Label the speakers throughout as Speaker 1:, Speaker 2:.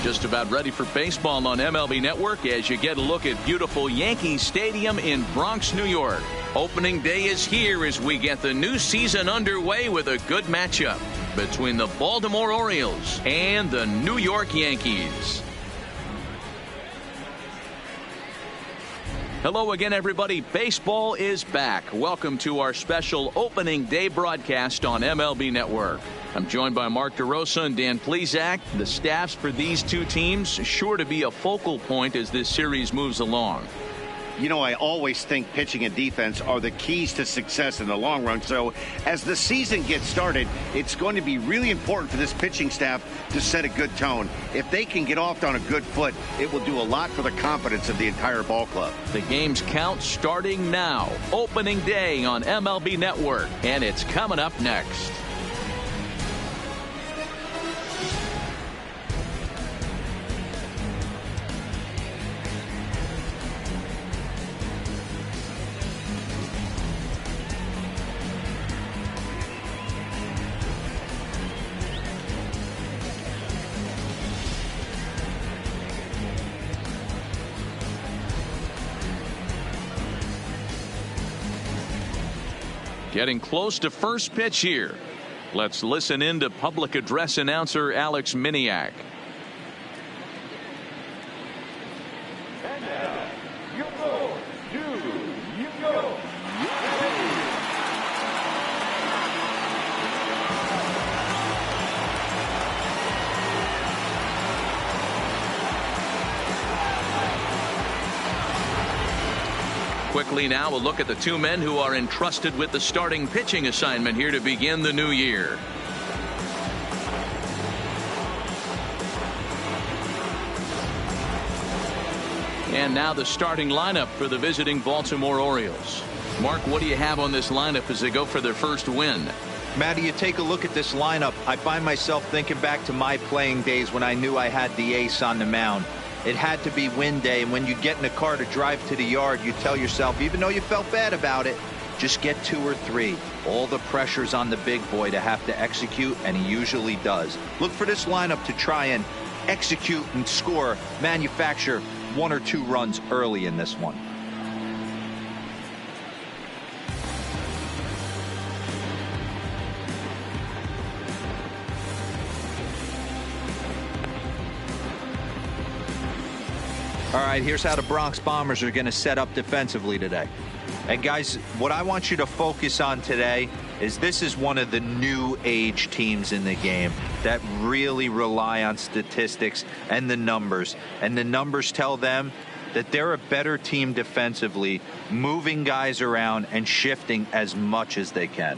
Speaker 1: Just about ready for baseball on MLB Network as you get a look at beautiful Yankees Stadium in Bronx, New York. Opening day is here as we get the new season underway with a good matchup between the Baltimore Orioles and the New York Yankees. Hello again, everybody. Baseball is back. Welcome to our special opening day broadcast on MLB Network. I'm joined by Mark DeRosa and Dan Plesac. The staffs for these two teams sure to be a focal point as this series moves along.
Speaker 2: You know, I always think pitching and defense are the keys to success in the long run. So as the season gets started, it's going to be really important for this pitching staff to set a good tone. If they can get off on a good foot, it will do a lot for the confidence of the entire ball club.
Speaker 1: The game's count starting now. Opening day on MLB Network, and it's coming up next. Getting close to first pitch here. Let's listen in to public address announcer Alex Miniak.
Speaker 3: And now, you go, you go.
Speaker 1: Quickly now, a look at the two men who are entrusted with the starting pitching assignment here to begin the new year. And now the starting lineup for the visiting Baltimore Orioles. Mark, what do you have on this lineup as they go for their first win?
Speaker 4: Matty, you take a look at this lineup. I find myself thinking back to my playing days when I knew I had the ace on the mound. It had to be win day, and when you get in a car to drive to the yard, you tell yourself, even though you felt bad about it, just get 2 or 3. All the pressure's on the big boy to have to execute, and he usually does. Look for this lineup to try and execute and score, manufacture 1 or 2 runs early in this one. All right, here's how the Bronx Bombers are going to set up defensively today. And guys, what I want you to focus on today is this is one of the new age teams in the game that really rely on statistics and the numbers. And the numbers tell them that they're a better team defensively, moving guys around and shifting as much as they can.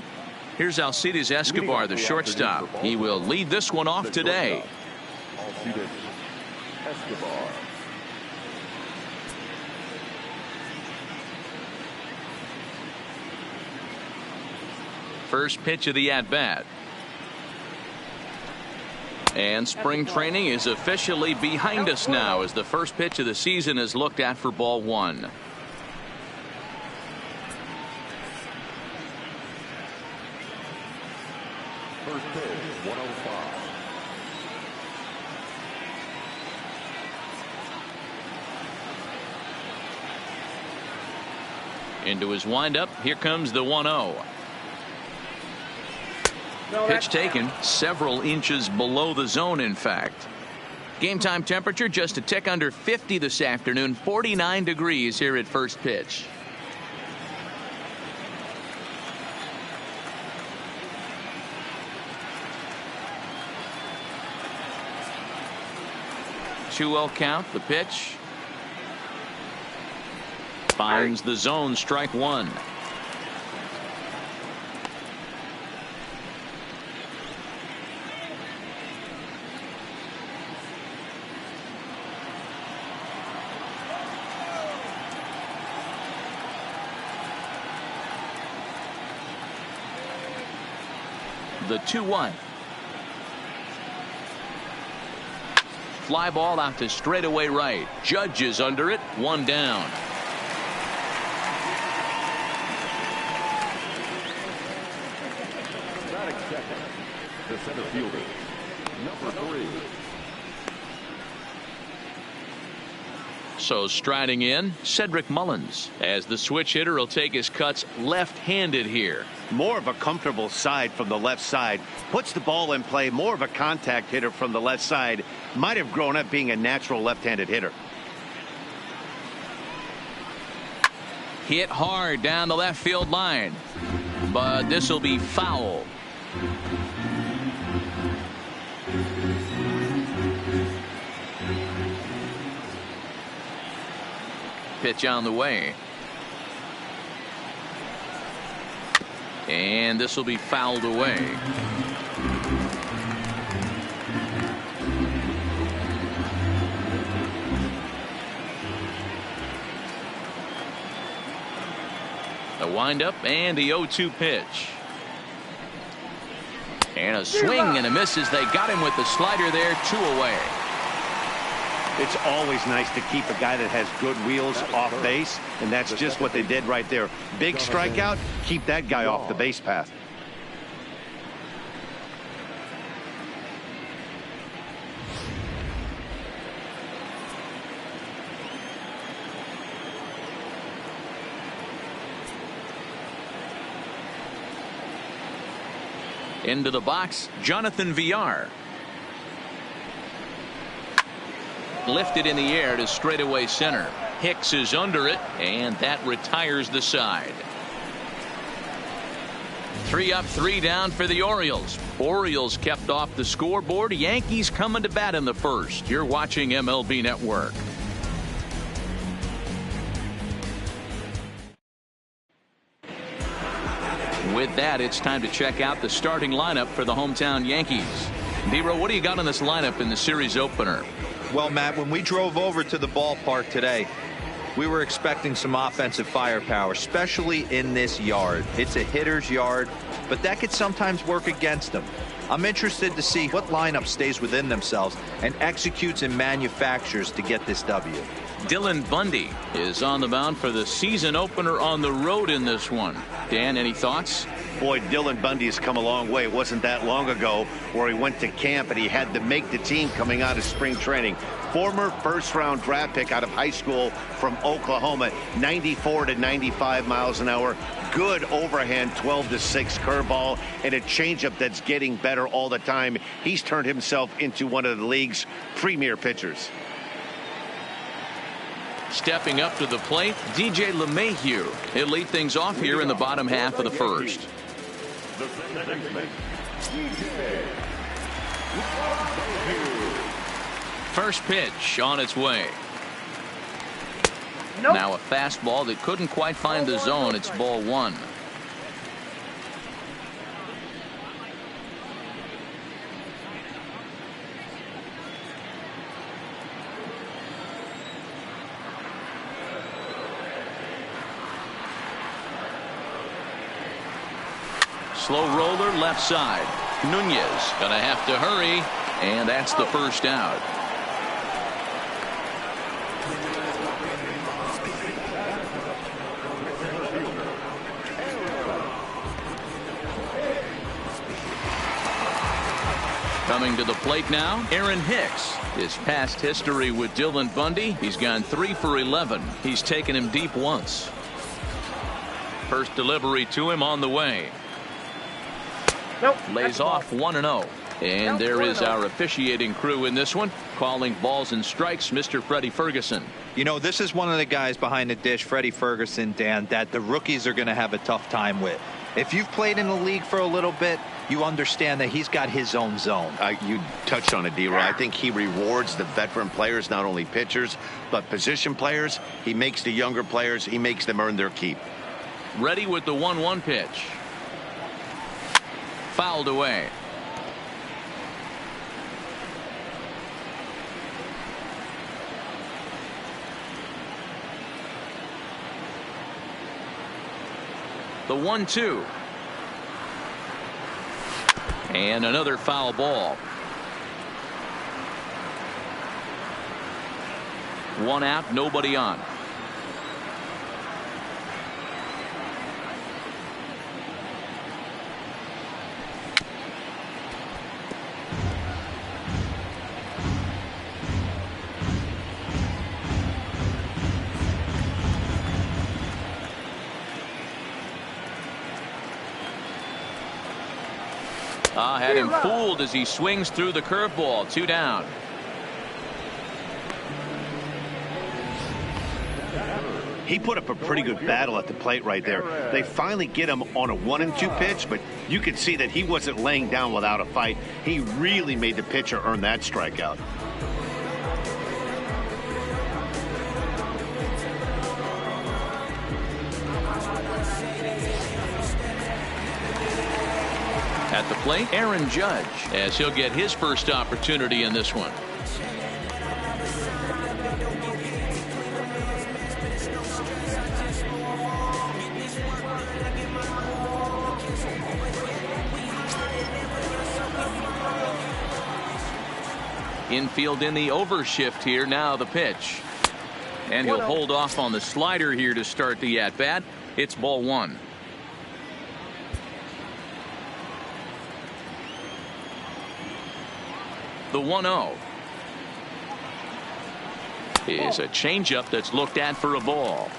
Speaker 1: Here's Alcides Escobar, the shortstop. He will lead this one off today.
Speaker 3: Alcides Escobar.
Speaker 1: First pitch of the at-bat. And spring training is officially behind us now as the first pitch of the season is looked at for ball 1.
Speaker 3: First pitch, 105.
Speaker 1: Into his windup. Here comes the 1-0. Pitch taken several inches below the zone, in fact. Game time temperature just a tick under 50 this afternoon. 49 degrees here at first pitch. Two-well count. The pitch finds the zone. Strike 1. The 2-1. Fly ball out to straightaway right. Judge is under it. 1 down.
Speaker 3: Batting second, the center fielder, number 3.
Speaker 1: So striding in, Cedric Mullins, as the switch hitter will take his cuts left-handed here.
Speaker 2: More of a comfortable side from the left side. Puts the ball in play. More of a contact hitter from the left side. Might have grown up being a natural left-handed hitter.
Speaker 1: Hit hard down the left field line. But this will be foul. Pitch on the way. And this will be fouled away. A windup and the 0-2 pitch. And a swing and a miss as they got him with the slider there, 2 away.
Speaker 2: It's always nice to keep a guy that has good wheels off base, and that's just what they did right there. Big strikeout, keep that guy off the base path.
Speaker 1: Into the box, Jonathan Villar. Lifted in the air to straightaway center. Hicks is under it, and that retires the side. 3 up, 3 down for the Orioles. Orioles kept off the scoreboard. Yankees coming to bat in the first. You're watching MLB Network. With that, it's time to check out the starting lineup for the hometown Yankees. Nero, what do you got on this lineup in the series opener?
Speaker 4: Well, Matt, when we drove over to the ballpark today, we were expecting some offensive firepower, especially in this yard. It's a hitter's yard, but that could sometimes work against them. I'm interested to see what lineup stays within themselves and executes and manufactures to get this W.
Speaker 1: Dylan Bundy is on the mound for the season opener on the road in this one. Dan, any thoughts?
Speaker 2: Boy, Dylan Bundy has come a long way. It wasn't that long ago where he went to camp and he had to make the team coming out of spring training. Former first-round draft pick out of high school from Oklahoma, 94 to 95 miles an hour. Good overhand 12-6 curveball and a changeup that's getting better all the time. He's turned himself into one of the league's premier pitchers.
Speaker 1: Stepping up to the plate, DJ LeMahieu. He'll lead things off here in the bottom half of the first. First pitch on its way. Nope. Now a fastball that couldn't quite find the zone. It's ball 1. Slow roller left side. Nunez gonna have to hurry, and that's the first out. Coming to the plate now, Aaron Hicks. His past history with Dylan Bundy, he's gone 3 for 11. He's taken him deep once. First delivery to him on the way.
Speaker 5: Nope,
Speaker 1: lays off 1-0. And there is our officiating crew in this one, calling balls and strikes, Mr. Freddie Ferguson.
Speaker 4: You know, this is one of the guys behind the dish, Freddie Ferguson, Dan, that the rookies are going to have a tough time with. If you've played in the league for a little bit, you understand that he's got his own zone.
Speaker 2: You touched on it, D-Roy. I think he rewards the veteran players, not only pitchers, but position players. He makes the younger players, he makes them earn their keep.
Speaker 1: Ready with the 1-1 pitch. Fouled away. The 1-2. And another foul ball. 1 out, nobody on. Had him fooled as he swings through the curveball. 2 down.
Speaker 2: He put up a pretty good battle at the plate right there. They finally get him on a 1-2 pitch, but you could see that he wasn't laying down without a fight. He really made the pitcher earn that strikeout.
Speaker 1: At the plate, Aaron Judge, as he'll get his first opportunity in this one. Infield in the overshift here. Now the pitch. And he'll hold off on the slider here to start the at-bat. It's ball 1. The 1-0 is a changeup that's looked at for a ball.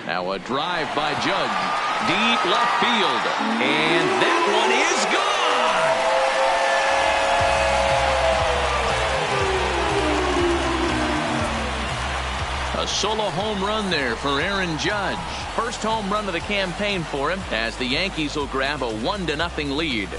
Speaker 1: Now a drive by Judge, deep left field, and that one is gone. A solo home run there for Aaron Judge. First home run of the campaign for him, as the Yankees will grab a 1-0 lead.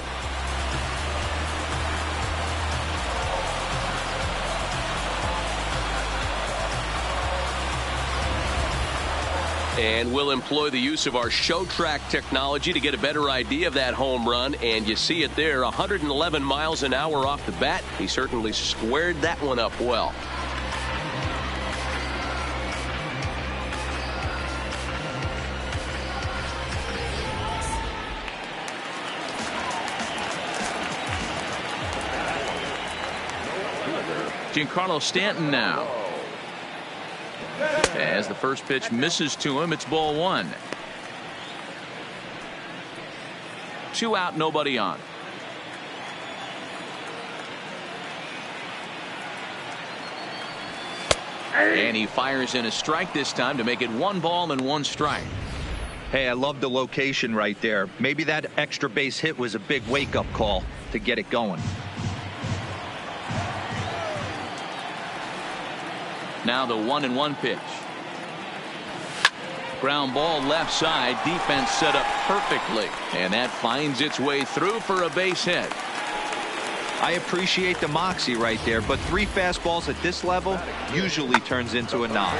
Speaker 6: And we'll employ the use of our show track technology to get a better idea of that home run. And you see it there, 111 miles an hour off the bat. He certainly squared that one up well.
Speaker 1: Giancarlo Stanton now. As the first pitch misses to him, it's ball 1. 2 out, nobody on. And he fires in a strike this time to make it 1 ball and 1 strike.
Speaker 4: Hey, I love the location right there. Maybe that extra base hit was a big wake-up call to get it going.
Speaker 1: Now the 1-1 pitch. Ground ball left side. Defense set up perfectly, and that finds its way through for a base hit.
Speaker 4: I appreciate the moxie right there, but 3 fastballs at this level usually turns into a knock.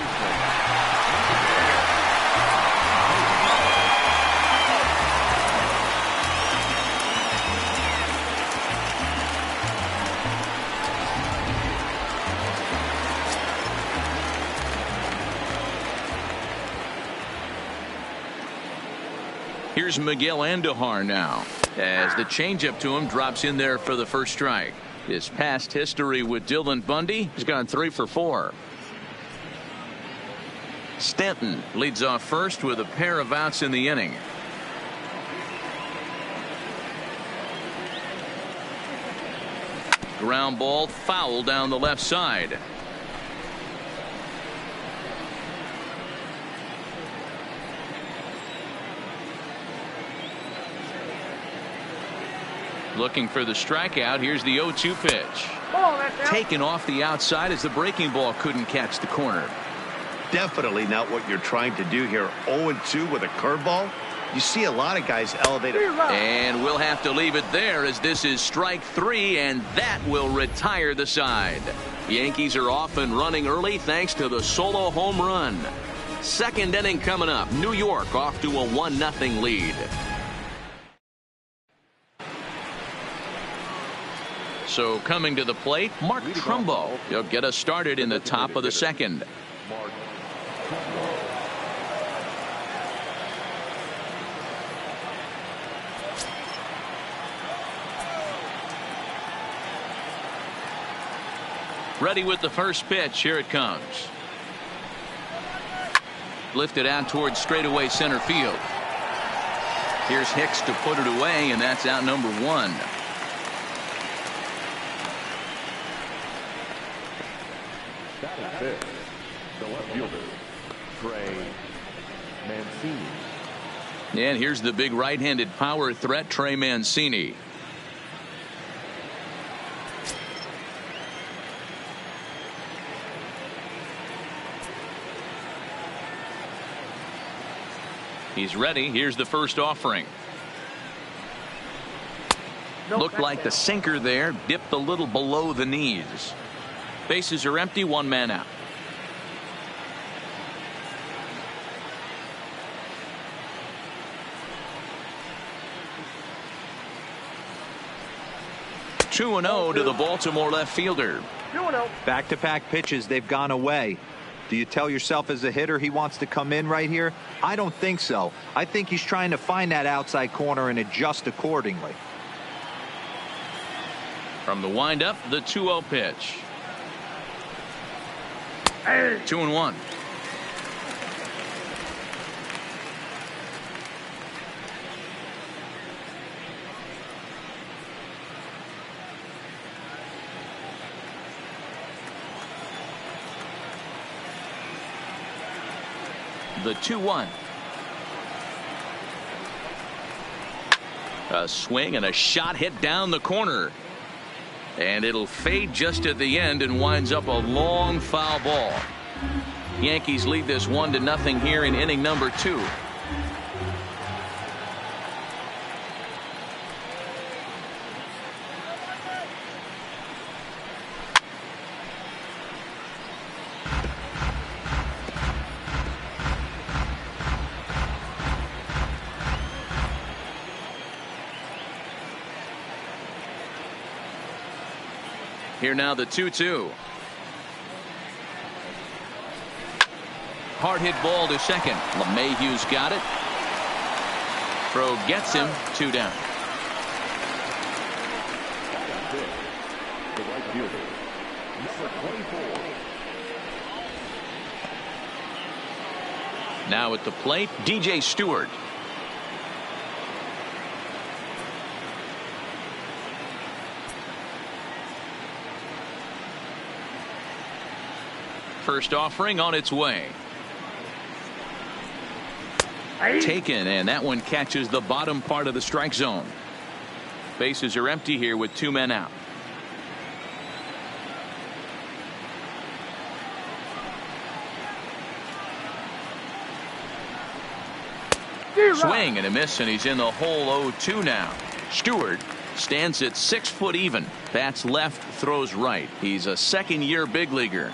Speaker 1: Here's Miguel Andujar now, as the changeup to him drops in there for the first strike. His past history with Dylan Bundy, he's gone 3 for 4. Stanton leads off first with a pair of outs in the inning. Ground ball foul down the left side. Looking for the strikeout. Here's the 0-2 pitch. Taken off the outside as the breaking ball couldn't catch the corner.
Speaker 2: Definitely not what you're trying to do here. 0-2 with a curveball. You see a lot of guys elevate it.
Speaker 1: And we'll have to leave it there, as this is strike 3, and that will retire the side. Yankees are off and running early thanks to the solo home run. Second inning coming up. New York off to a 1-0 lead. So coming to the plate, Mark Trumbo. He'll get us started in the top of the second. Ready with the first pitch. Here it comes. Lifted out towards straightaway center field. Here's Hicks to put it away, and that's out number one.
Speaker 3: Batting fifth, the left fielder, Trey Mancini.
Speaker 1: And here's the big right-handed power threat, Trey Mancini. He's ready. Here's the first offering. Looked like the sinker there, dipped a little below the knees. Bases are empty, one man out. Two and 0 to the Baltimore left fielder.
Speaker 4: Back-to-back pitches, they've gone away. Do you tell yourself as a hitter he wants to come in right here? I don't think so. I think he's trying to find that outside corner and adjust accordingly.
Speaker 1: From the windup, the 2-0 pitch. 2-1. The 2-1. A swing and a shot hit down the corner. And it'll fade just at the end and winds up a long foul ball. Yankees lead this 1-0 here in inning number 2. Here now the 2-2. Hard hit ball to second. LeMahieu's got it. Throw gets him. 2 down.
Speaker 3: The right fielder, number 24.
Speaker 1: Now at the plate, DJ Stewart. First offering on its way. Taken, and that one catches the bottom part of the strike zone. Bases are empty here with 2 men out. Swing and a miss, and he's in the hole 0-2 now. Stewart stands at 6 foot even. Bats left, throws right. He's a second-year big leaguer.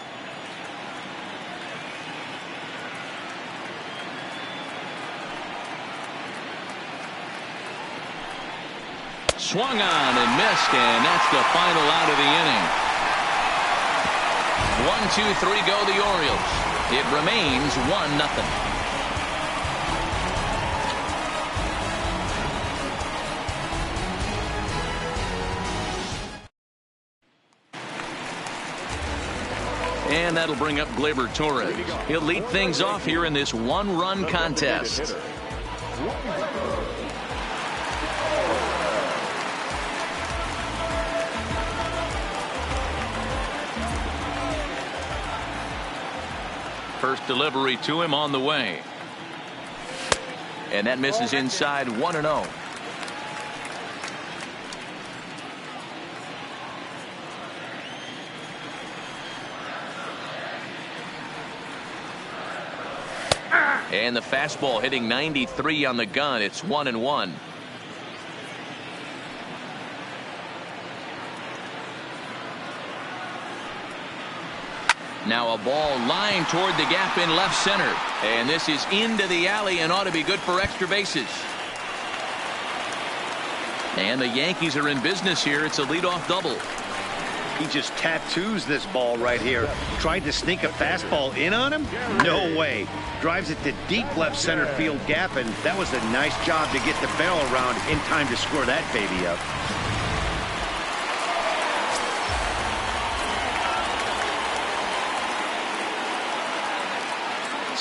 Speaker 1: Swung on and missed, and that's the final out of the inning. 1-2-3 go the Orioles. It remains 1-0. And that'll bring up Gleyber Torres. He'll lead things off here in this one-run contest. First delivery to him on the way. And that misses inside 1-0. And the fastball hitting 93 on the gun. It's 1-1. Now a ball lined toward the gap in left center. And this is into the alley and ought to be good for extra bases. And the Yankees are in business here. It's a leadoff double.
Speaker 2: He just tattoos this ball right here. Tried to sneak a fastball in on him? No way. Drives it to deep left center field gap, and that was a nice job to get the barrel around in time to score that baby up.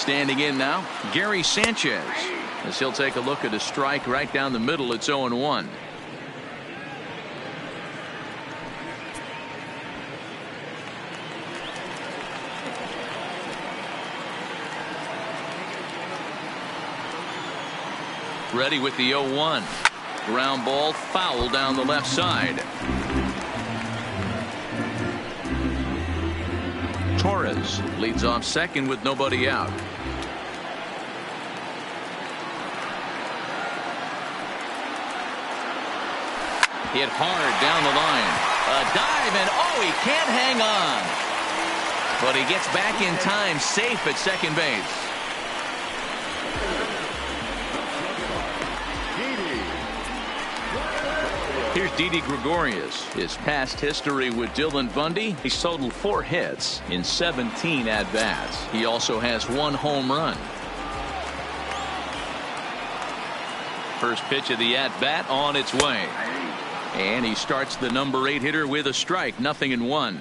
Speaker 1: Standing in now, Gary Sanchez, as he'll take a look at a strike right down the middle. It's 0-1. Ready with the 0-1. Ground ball foul down the left side. Torres leads off second with nobody out. Hit hard down the line. A dive, and oh, he can't hang on. But he gets back in time, safe at second base. Here's Didi Gregorius. His past history with Dylan Bundy, he's totaled 4 hits in 17 at-bats. He also has 1 home run. First pitch of the at-bat on its way. And he starts the number 8 hitter with a strike, 0-1.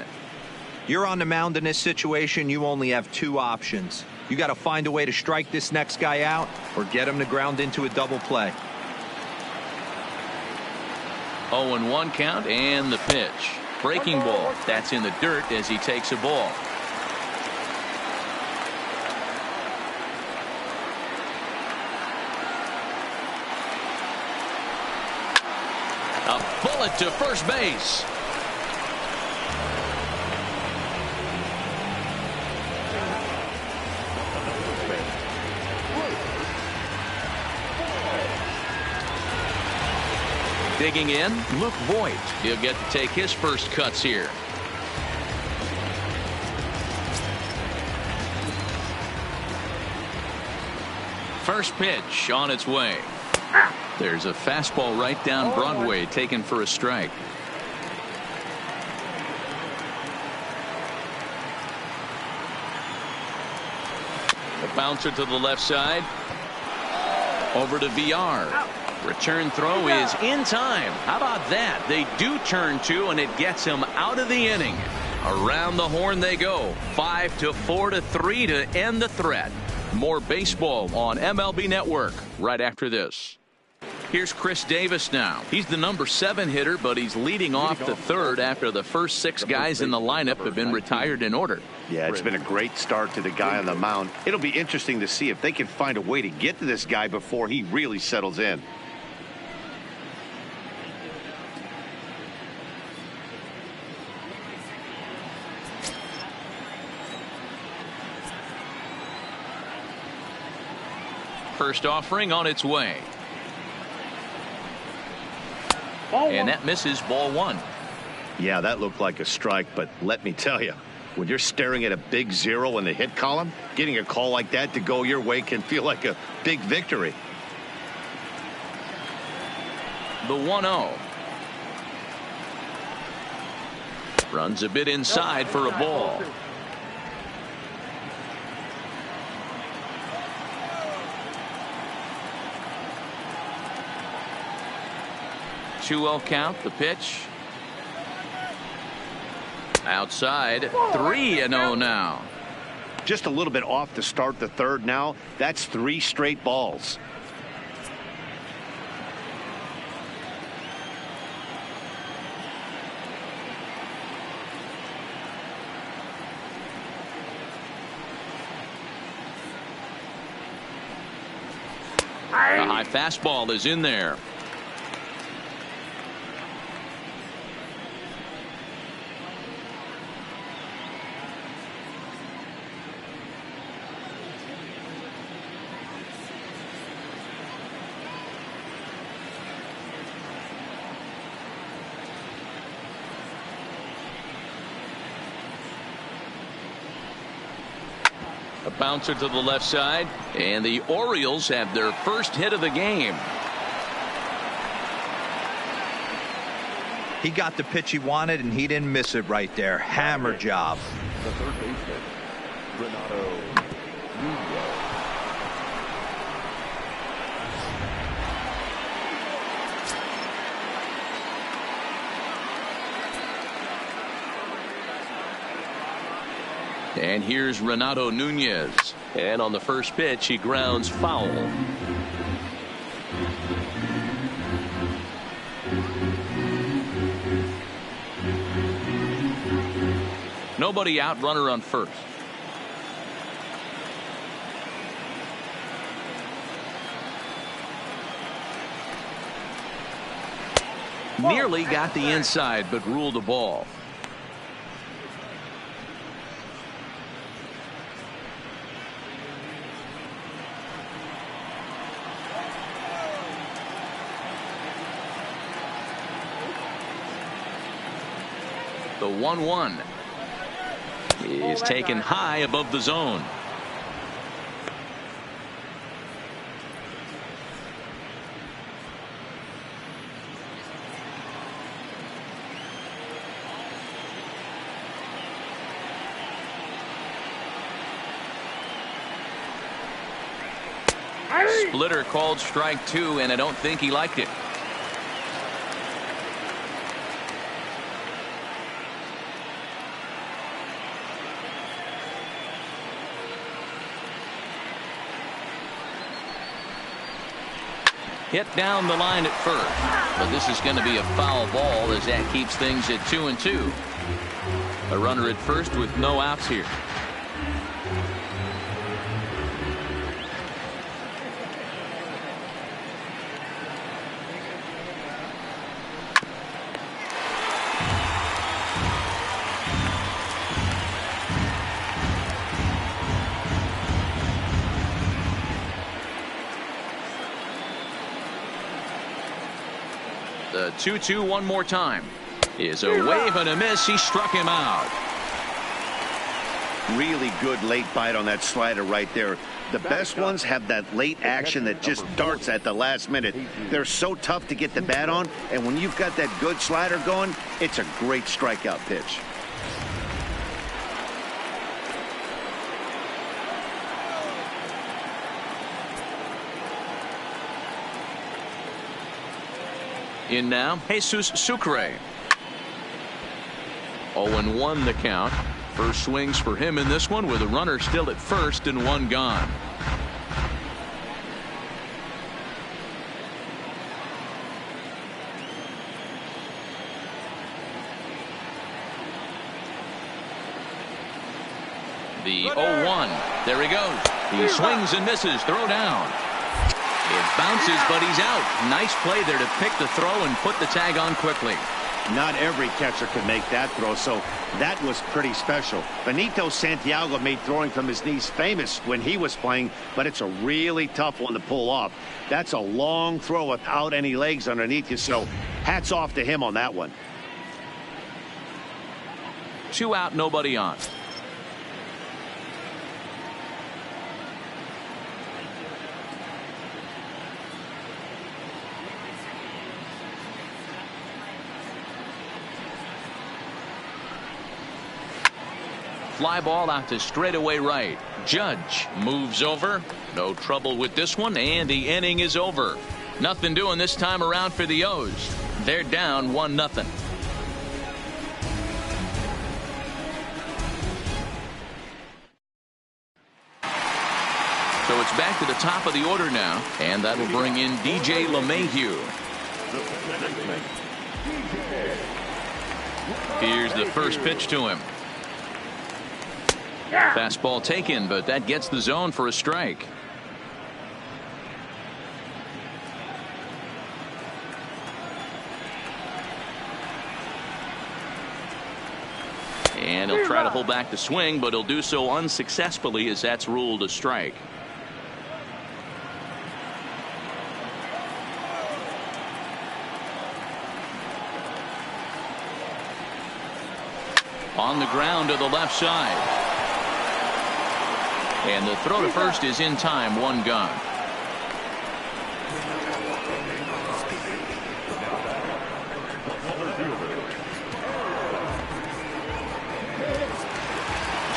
Speaker 4: You're on the mound in this situation. You only have 2 options. You got to find a way to strike this next guy out or get him to ground into a double play.
Speaker 1: 0-1 count, and the pitch. Breaking ball. That's in the dirt as he takes a ball. A bullet to first base. Digging in, Luke Voigt. He'll get to take his first cuts here. First pitch on its way. There's a fastball right down Broadway, taken for a strike. The bouncer to the left side. Over to VR. Return throw is in time. How about that? They do turn 2, and it gets him out of the inning. Around the horn they go. 5-4 to 3 to end the threat. More baseball on MLB Network right after this. Here's Chris Davis now. He's the number 7 hitter, but he's leading off the third after the first 6 guys in the lineup have been retired in order.
Speaker 2: Yeah, it's been a great start to the guy on the mound. It'll be interesting to see if they can find a way to get to this guy before he really settles in.
Speaker 1: First offering on its way. And that misses, ball 1.
Speaker 2: Yeah, that looked like a strike, but let me tell you, when you're staring at a big 0 in the hit column, getting a call like that to go your way can feel like a big victory.
Speaker 1: The 1-0. Runs a bit inside for a ball. Count, the pitch. Outside, 3-0 now.
Speaker 2: Just a little bit off to start the third now. That's 3 straight balls.
Speaker 1: A high fastball is in there. A bouncer to the left side, and the Orioles have their first hit of the game.
Speaker 4: He got the pitch he wanted, and he didn't miss it right there. Hammer job.
Speaker 3: The third baseman, Renato Nunez.
Speaker 1: And here's Renato Nunez.
Speaker 6: And on the first pitch, he grounds foul.
Speaker 1: Nobody out, runner on first. Nearly got the inside, but ruled a ball. The 1-1 is taken high above the zone. Splitter called strike 2, and I don't think he liked it. Hit down the line at first, but this is going to be a foul ball as that keeps things at 2-2. A runner at first with no outs here. The 2-2 one more time is a wave and a miss. He struck him out.
Speaker 2: Really good late bite on that slider right there. The best ones have that late action that just darts at the last minute. They're so tough to get the bat on, and when you've got that good slider going, it's a great strikeout pitch.
Speaker 1: In now, Jesus Sucre. 0-1 the count. First swings for him in this one with a runner still at first and one gone. The 0-1. There he goes. He swings and misses. Throw down. It bounces, but he's out. Nice play there to pick the throw and put the tag on quickly.
Speaker 2: Not every catcher can make that throw, so that was pretty special. Benito Santiago made throwing from his knees famous when he was playing, but it's a really tough one to pull off. That's a long throw without any legs underneath you, so hats off to him on that one.
Speaker 1: 2 out, nobody on. Fly ball out to straightaway right. Judge moves over. No trouble with this one, and the inning is over. Nothing doing this time around for the O's. They're down 1-0. So it's back to the top of the order now, and that'll bring in DJ LeMahieu. Here's the first pitch to him. Fastball taken, but that gets the zone for a strike. And he'll try to pull back the swing, but he'll do so unsuccessfully as that's ruled a strike. On the ground to the left side. And the throw to first is in time, one gone.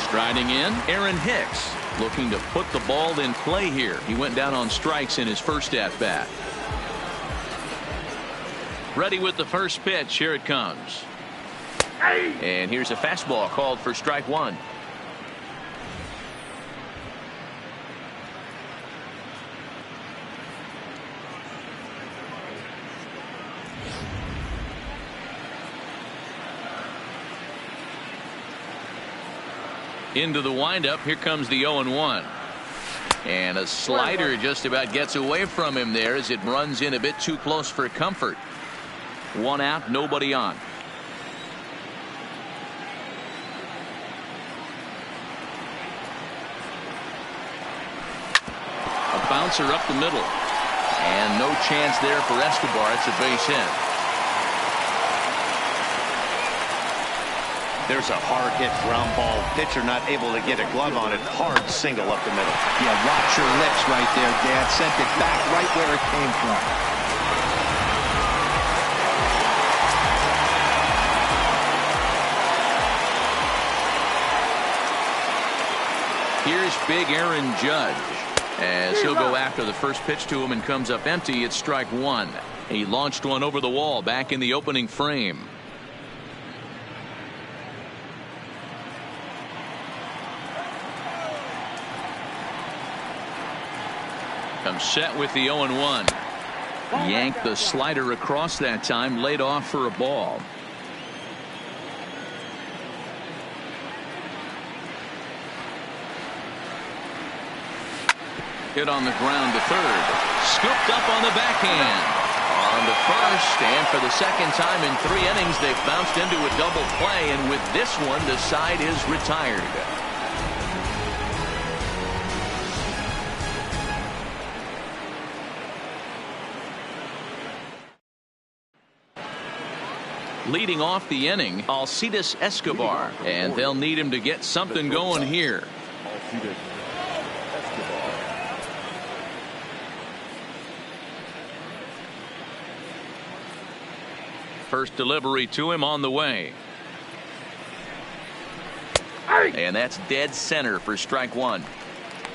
Speaker 1: Striding in, Aaron Hicks, looking to put the ball in play here. He went down on strikes in his first at bat. Ready with the first pitch. Here it comes. And here's a fastball called for strike 1. Into the windup. Here comes the 0-1. And a slider just about gets away from him there as it runs in a bit too close for comfort. 1 out, nobody on. A bouncer up the middle. And no chance there for Escobar. It's a base hit.
Speaker 2: There's a hard hit ground ball. Pitcher not able to get a glove on it. Hard single up the middle.
Speaker 4: Yeah, watch your lips right there, Dad. Sent it back right where it came from.
Speaker 1: Here's big Aaron Judge as he'll go after the first pitch to him and comes up empty. It's strike 1. He launched one over the wall back in the opening frame. Comes set with the 0-1. Yanked the slider across that time, laid off for a ball. Hit on the ground to third. Scooped up on the backhand. On to first, and for the second time in 3 innings, they've bounced into a double play, and with this one, the side is retired. Leading off the inning, Alcides Escobar, and they'll need him to get something going here. First delivery to him on the way. And that's dead center for strike 1.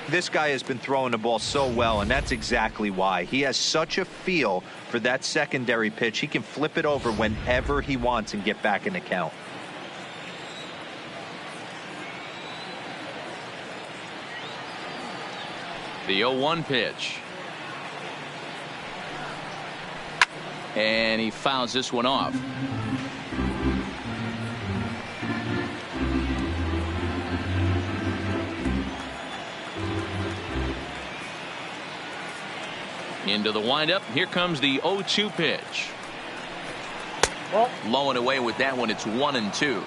Speaker 4: This guy has been throwing the ball so well, and that's exactly why. He has such a feel for that secondary pitch. He can flip it over whenever he wants and get back in the count.
Speaker 1: The 0-1 pitch. And he fouls this one off. Into the windup. Here comes the 0-2 pitch. Low and away with that one. It's 1-2.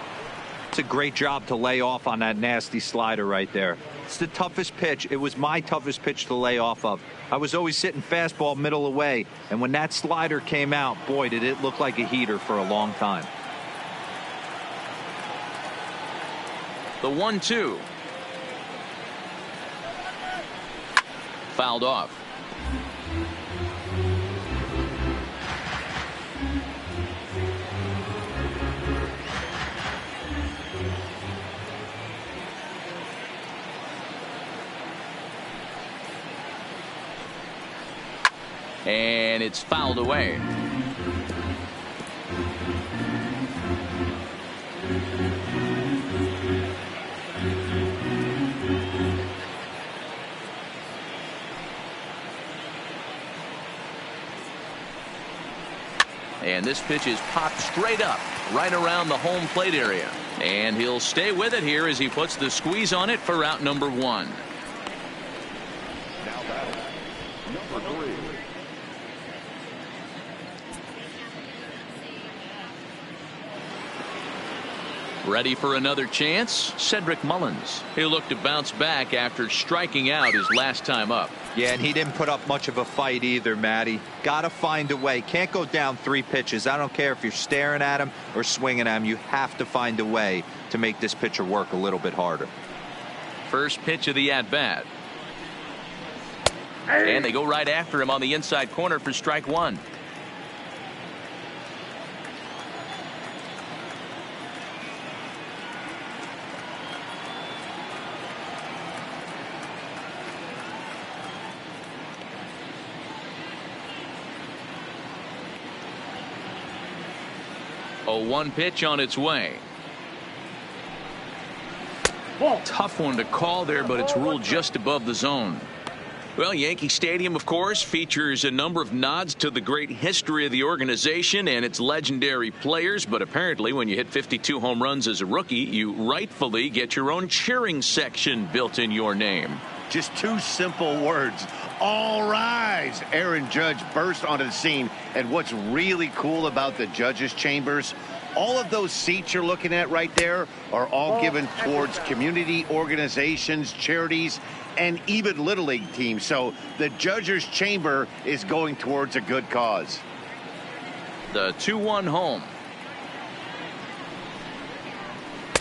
Speaker 4: It's a great job to lay off on that nasty slider right there. It's the toughest pitch. It was my toughest pitch to lay off of. I was always sitting fastball middle away, and when that slider came out, boy, did it look like a heater for a long time.
Speaker 1: The 1-2. Fouled off. And it's fouled away. And this pitch is popped straight up right around the home plate area. And he'll stay with it here as he puts the squeeze on it for out number 1.
Speaker 3: Now batting, number 3.
Speaker 1: Ready for another chance? Cedric Mullins. He'll look to bounce back after striking out his last time up.
Speaker 4: Yeah, and he didn't put up much of a fight either, Matty. Got to find a way. Can't go down 3 pitches. I don't care if you're staring at him or swinging at him. You have to find a way to make this pitcher work a little bit harder.
Speaker 1: First pitch of the at-bat. And they go right after him on the inside corner for strike 1. A 1 pitch on its way. Tough one to call there, but it's ruled just above the zone. Well, Yankee Stadium, of course, features a number of nods to the great history of the organization and its legendary players. But apparently, when you hit 52 home runs as a rookie, you rightfully get your own cheering section built in your name.
Speaker 2: Just two simple words. All rise. Aaron Judge burst onto the scene. And what's really cool about the judges' chambers, all of those seats you're looking at right there are all given towards community organizations, charities, and even Little League teams. So the judges' chamber is going towards a good cause.
Speaker 1: The 2-1 home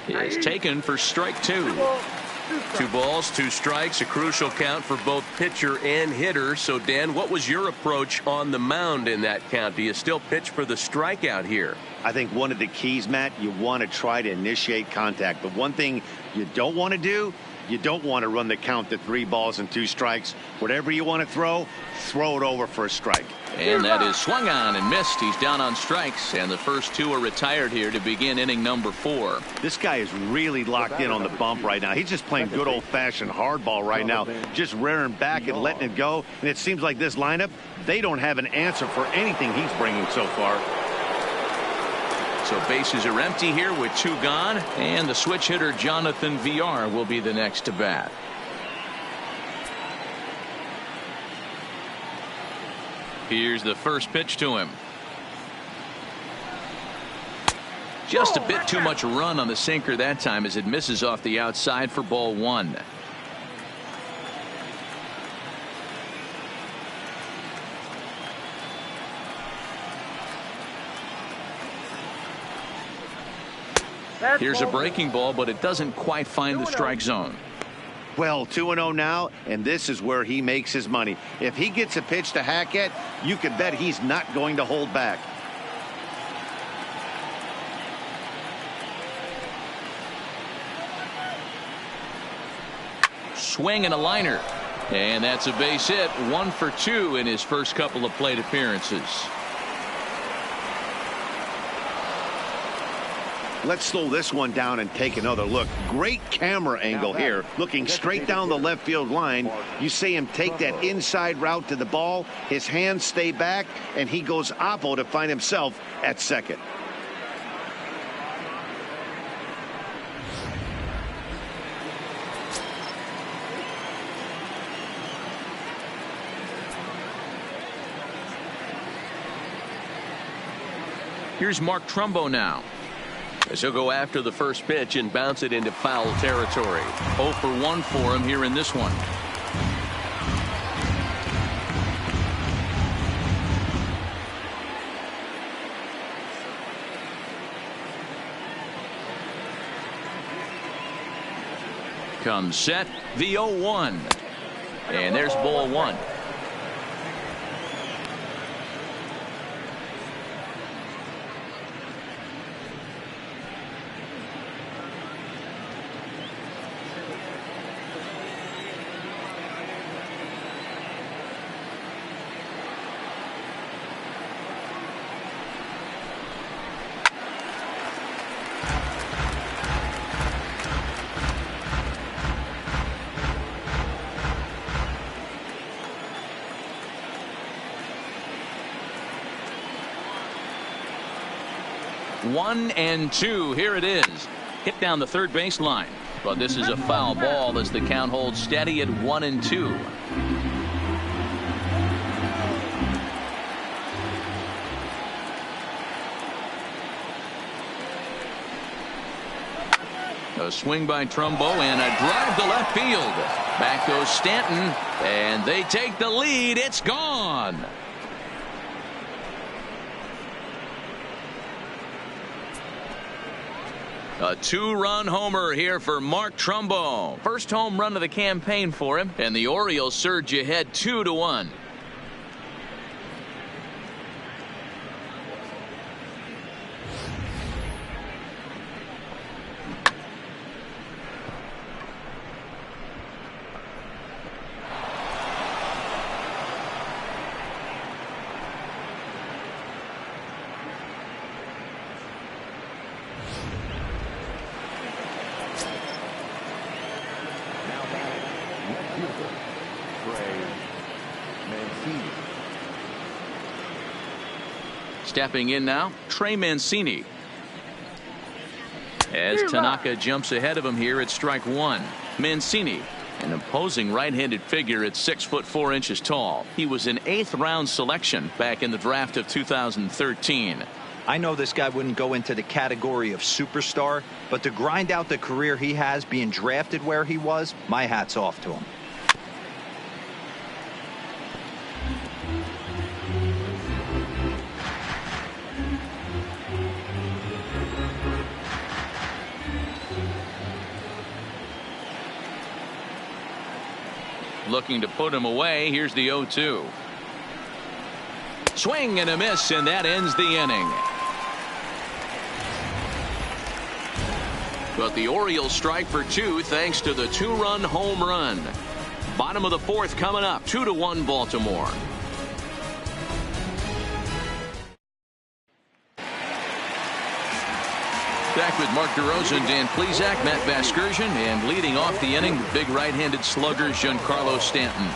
Speaker 1: is taken for strike 2. 2 balls, 2 strikes, a crucial count for both pitcher and hitter. So, Dan, what was your approach on the mound in that count? Do you still pitch for the strikeout here?
Speaker 2: I think one of the keys, Matt, you want to try to initiate contact. The one thing you don't want to do, you don't want to run the count to 3 balls and 2 strikes. Whatever you want to throw it over for a strike.
Speaker 1: And that is swung on and missed. He's down on strikes, and the first 2 are retired here to begin inning number 4.
Speaker 2: This guy is really locked in on the bump right now. He's just playing good old-fashioned hardball right now, just rearing back and letting it go. And it seems like this lineup, they don't have an answer for anything he's bringing so far.
Speaker 1: So bases are empty here with 2 gone, and the switch hitter Jonathan Villar will be the next to bat. Here's the first pitch to him. Just a bit too much run on the sinker that time as it misses off the outside for ball 1. Here's a breaking ball, but it doesn't quite find the strike zone.
Speaker 2: Well, 2-0 now, and this is where he makes his money. If he gets a pitch to hack at, you can bet he's not going to hold back.
Speaker 1: Swing and a liner. And that's a base hit. 1 for 2 in his first couple of plate appearances.
Speaker 2: Let's slow this one down and take another look. Great camera angle here, looking straight down the left field line. You see him take that inside route to the ball. His hands stay back, and he goes oppo to find himself at second.
Speaker 1: Here's Mark Trumbo now, as he'll go after the first pitch and bounce it into foul territory. 0 for 1 for him here in this one. Comes set, the 0-1. And there's ball 1. One and 2. Here it is. Hit down the third baseline. But this is a foul ball as the count holds steady at 1 and 2. A swing by Trumbo and a drive to left field. Back goes Stanton, and they take the lead. It's gone. A 2-run homer here for Mark Trumbo. First home run of the campaign for him, and the Orioles surge ahead 2-1.
Speaker 3: Trey.
Speaker 1: Stepping in now, Trey Mancini. As Tanaka jumps ahead of him here at strike one. Mancini, an imposing right-handed figure at 6'4" tall. He was an 8th round selection back in the draft of 2013.
Speaker 4: I know this guy wouldn't go into the category of superstar, but to grind out the career he has being drafted where he was, my hat's off to him.
Speaker 1: Looking to put him away. Here's the 0-2. Swing and a miss, and that ends the inning. But the Orioles strike for 2 thanks to the 2-run home run. Bottom of the 4th coming up. 2-1 Baltimore. Back with Mark DeRosa, Dan Plesac, Matt Vasgersian, and leading off the inning, the big right-handed slugger, Giancarlo Stanton.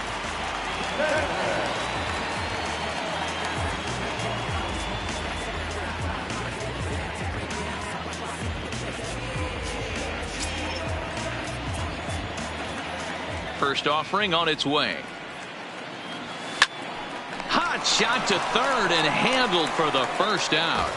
Speaker 1: First offering on its way. Hot shot to third and handled for the first out.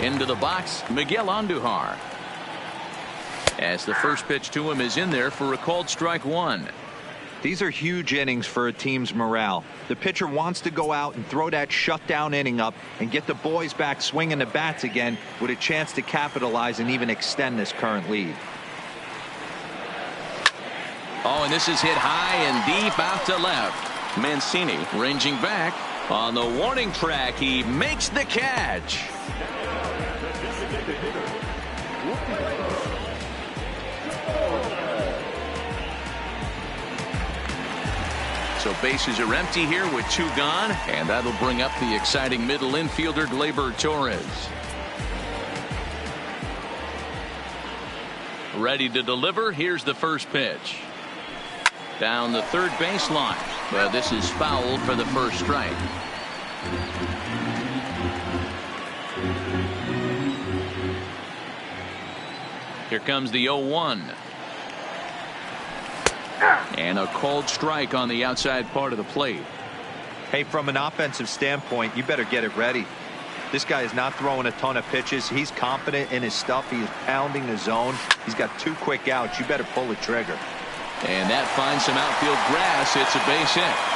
Speaker 1: Into the box, Miguel Andujar. As the first pitch to him is in there for a called strike one.
Speaker 4: These are huge innings for a team's morale. The pitcher wants to go out and throw that shutdown inning up and get the boys back swinging the bats again with a chance to capitalize and even extend this current lead.
Speaker 1: Oh, and this is hit high and deep out to left. Mancini ranging back on the warning track. He makes the catch. So bases are empty here with 2 gone, and that'll bring up the exciting middle infielder Gleyber Torres. Ready to deliver. Here's the first pitch. Down the third baseline. But this is fouled for the first strike. Here comes the 0-1. And a called strike on the outside part of the plate.
Speaker 4: Hey, from an offensive standpoint, you better get it ready. This guy is not throwing a ton of pitches. He's confident in his stuff. He's pounding the zone. He's got 2 quick outs. You better pull the trigger.
Speaker 1: And that finds some outfield grass. It's a base hit.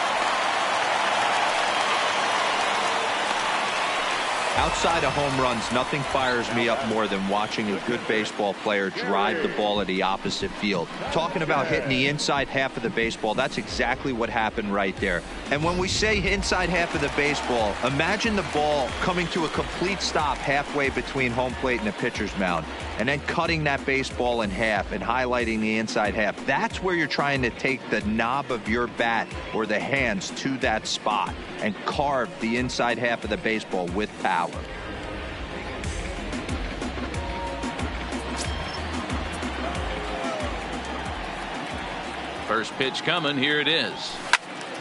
Speaker 4: Outside of home runs, nothing fires me up more than watching a good baseball player drive the ball to the opposite field. Talking about hitting the inside half of the baseball, that's exactly what happened right there. And when we say inside half of the baseball, imagine the ball coming to a complete stop halfway between home plate and the pitcher's mound, and then cutting that baseball in half and highlighting the inside half. That's where you're trying to take the knob of your bat or the hands to that spot and carve the inside half of the baseball with power.
Speaker 1: First pitch coming. Here it is.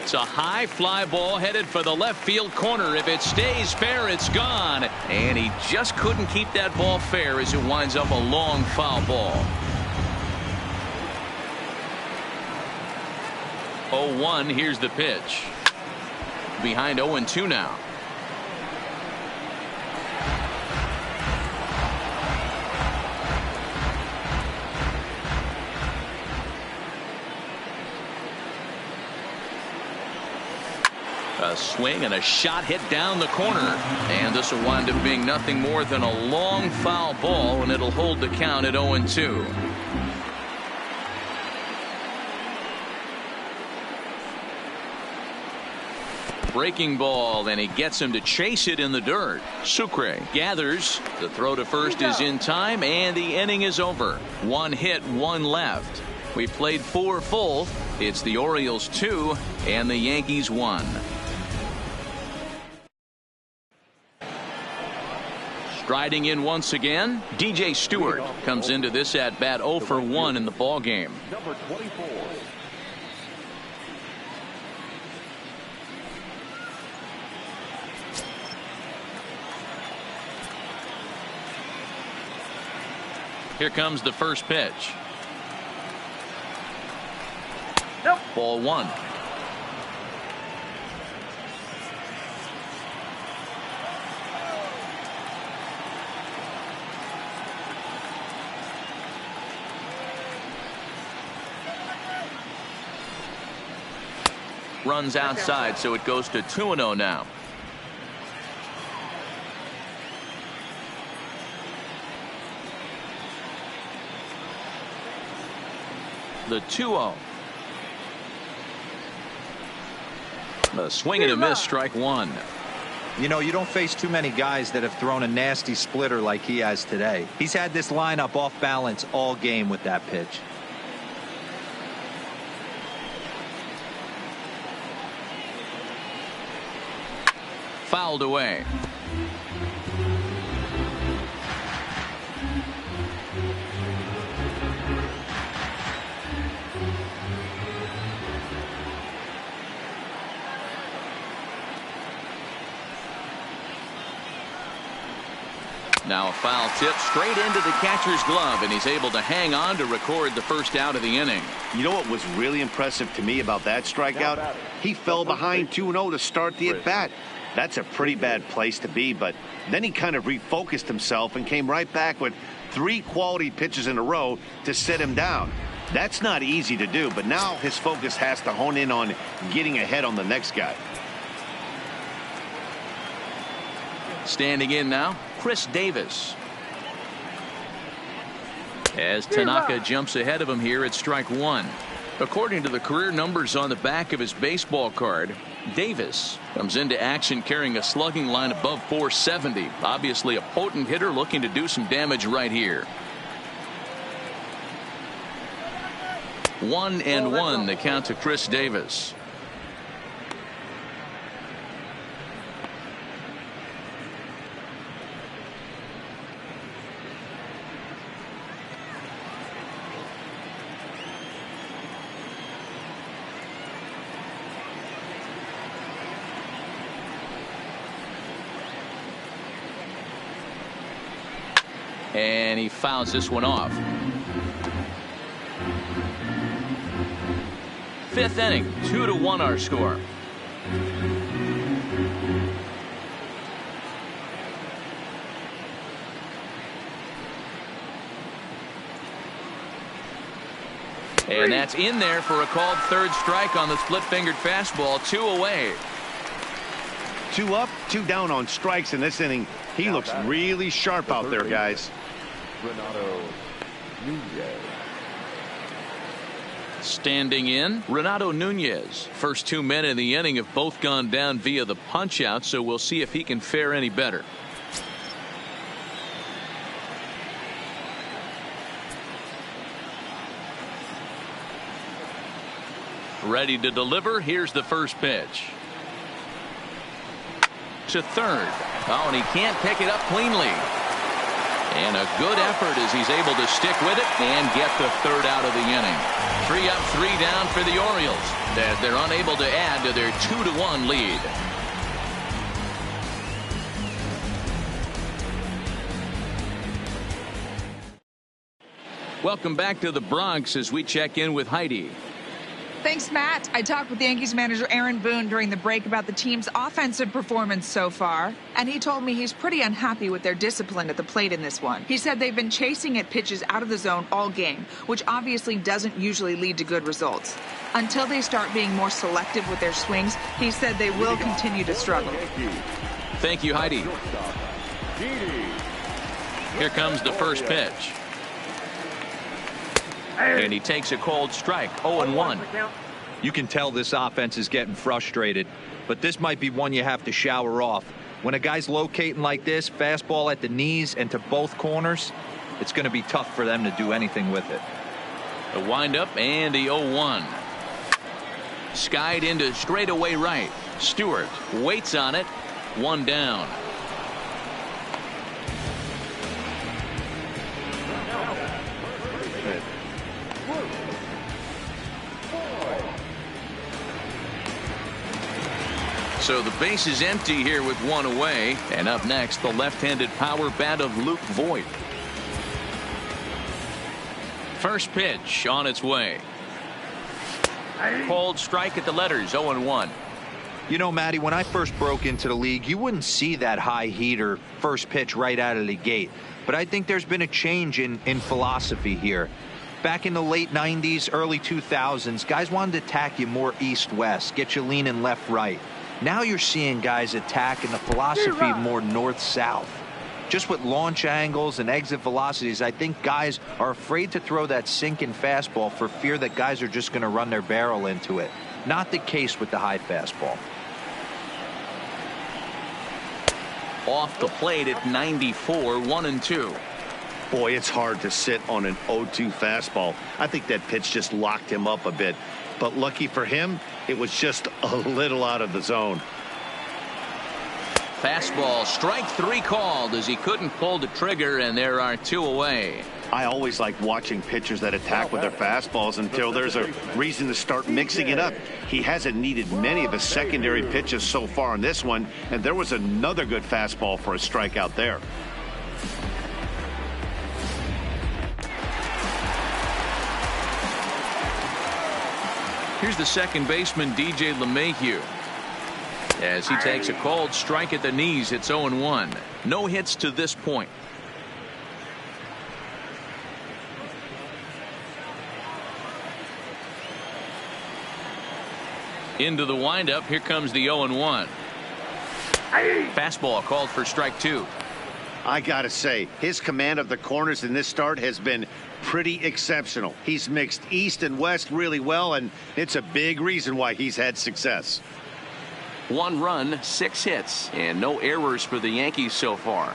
Speaker 1: It's a high fly ball headed for the left field corner. If it stays fair, it's gone. And he just couldn't keep that ball fair as it winds up a long foul ball. 0-1. Here's the pitch. Behind 0-2 now. A swing and a shot hit down the corner. And this will wind up being nothing more than a long foul ball, and it'll hold the count at 0-2. Breaking ball, and he gets him to chase it in the dirt. Sucre gathers. The throw to first is in time, and the inning is over. 1 hit, 1 left. We played 4 full. It's the Orioles 2 and the Yankees 1. Striding in once again, DJ Stewart comes into this at bat 0 for 1 in the ball game.
Speaker 3: Number 24.
Speaker 1: Here comes the first pitch.
Speaker 5: Nope.
Speaker 1: Ball 1. Runs outside, so it goes to 2-0 now. The 2-0. A swing and a miss, strike 1.
Speaker 4: You know, you don't face too many guys that have thrown a nasty splitter like he has today. He's had this lineup off balance all game with that pitch.
Speaker 1: Fouled away. Now a foul tip straight into the catcher's glove, and he's able to hang on to record the first out of the inning.
Speaker 2: You know what was really impressive to me about that strikeout? He fell behind 2-0 to start the at-bat. That's a pretty bad place to be, but then he kind of refocused himself and came right back with 3 quality pitches in a row to set him down. That's not easy to do, but now his focus has to hone in on getting ahead on the next guy.
Speaker 1: Standing in now, Chris Davis. As Tanaka jumps ahead of him here at strike 1. According to the career numbers on the back of his baseball card, Davis comes into action carrying a slugging line above 470. Obviously a potent hitter looking to do some damage right here. 1-1 the count to Chris Davis. And he fouls this one off. 5th inning, 2-1 our score. And that's in there for a called third strike on the split-fingered fastball. 2 away.
Speaker 2: 2 up, 2 down on strikes in this inning. He looks really sharp out there, guys.
Speaker 3: Renato Nunez.
Speaker 1: Standing in, Renato Nunez. First 2 men in the inning have both gone down via the punch-out, so we'll see if he can fare any better. Ready to deliver. Here's the first pitch. To third. Oh, and he can't pick it up cleanly. And a good effort as he's able to stick with it and get the third out of the inning. 3 up, 3 down for the Orioles. They're unable to add to their 2-1 lead. Welcome back to the Bronx as we check in with Heidi.
Speaker 7: Thanks, Matt. I talked with Yankees manager Aaron Boone during the break about the team's offensive performance so far, and he told me he's pretty unhappy with their discipline at the plate in this one. He said they've been chasing at pitches out of the zone all game, which obviously doesn't usually lead to good results. Until they start being more selective with their swings, he said they will continue to struggle.
Speaker 1: Thank you, Heidi. Here comes the first pitch. And he takes a cold strike. 0-1.
Speaker 4: You can tell this offense is getting frustrated, but this might be one you have to shower off. When a guy's locating like this, fastball at the knees and to both corners, it's going to be tough for them to do anything with it.
Speaker 1: The windup and the 0-1. Skied into straightaway right. Stewart waits on it. One down. So the base is empty here with one away. And up next, the left-handed power bat of Luke Voigt. First pitch on its way. Cold strike at the letters, 0-1.
Speaker 4: You know, Matty, when I first broke into the league, you wouldn't see that high heater first pitch right out of the gate. But I think there's been a change in philosophy here. Back in the late 90s, early 2000s, guys wanted to attack you more east-west, get you leaning left-right. Now you're seeing guys attack in the philosophy more north-south. Just with launch angles and exit velocities, I think guys are afraid to throw that sinking fastball for fear that guys are just going to run their barrel into it. Not the case with the high fastball.
Speaker 1: Off the plate at 94, 1-2.
Speaker 2: Boy, it's hard to sit on an 0-2 fastball. I think that pitch just locked him up a bit. But lucky for him, it was just a little out of the zone.
Speaker 1: Fastball, strike 3 called as he couldn't pull the trigger, and there are 2 away.
Speaker 2: I always like watching pitchers that attack with their fastballs until there's a reason to start mixing it up. He hasn't needed many of his secondary pitches so far in this one, and there was another good fastball for a strikeout there.
Speaker 1: Here's the second baseman, DJ LeMahieu. As he takes a cold strike at the knees, it's 0-1. No hits to this point. Into the windup, here comes the 0-1. Fastball called for strike 2.
Speaker 2: I gotta say, his command of the corners in this start has been pretty exceptional. He's mixed east and west really well, and it's a big reason why he's had success.
Speaker 6: 1 run, 6 hits, and no errors for the Yankees so far.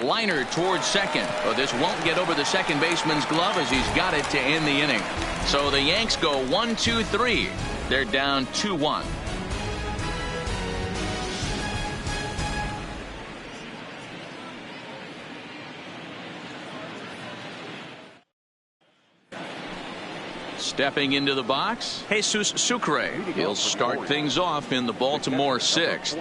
Speaker 1: Liner towards second, but this won't get over the second baseman's glove as he's got it to end the inning. So the Yanks go 1-2-3. They're down 2-1. Stepping into the box, Jesus Sucre. He'll start things off in the Baltimore 6th.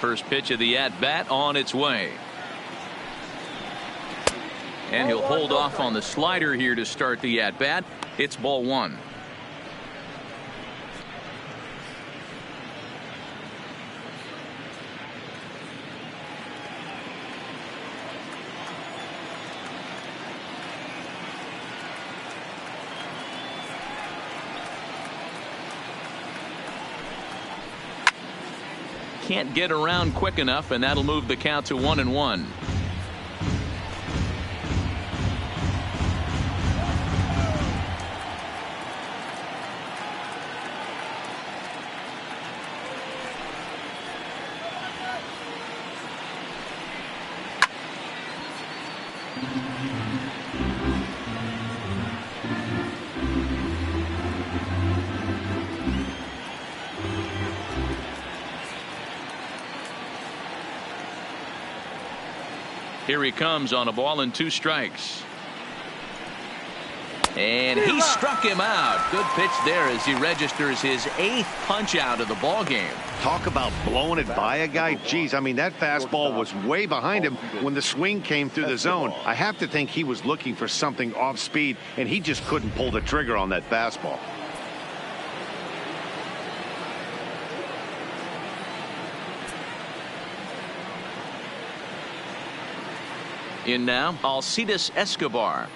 Speaker 1: First pitch of the at-bat on its way. And he'll hold off on the slider here to start the at-bat. It's ball 1. Can't get around quick enough, and that'll move the count to 1-1. Here he comes on a ball and 2 strikes. And he struck him out. Good pitch there as he registers his 8th punch out of the ball game.
Speaker 2: Talk about blowing it by a guy. Geez, I mean, that fastball was way behind him when the swing came through the zone. I have to think he was looking for something off speed, and he just couldn't pull the trigger on that fastball.
Speaker 1: In now, Alcides Escobar.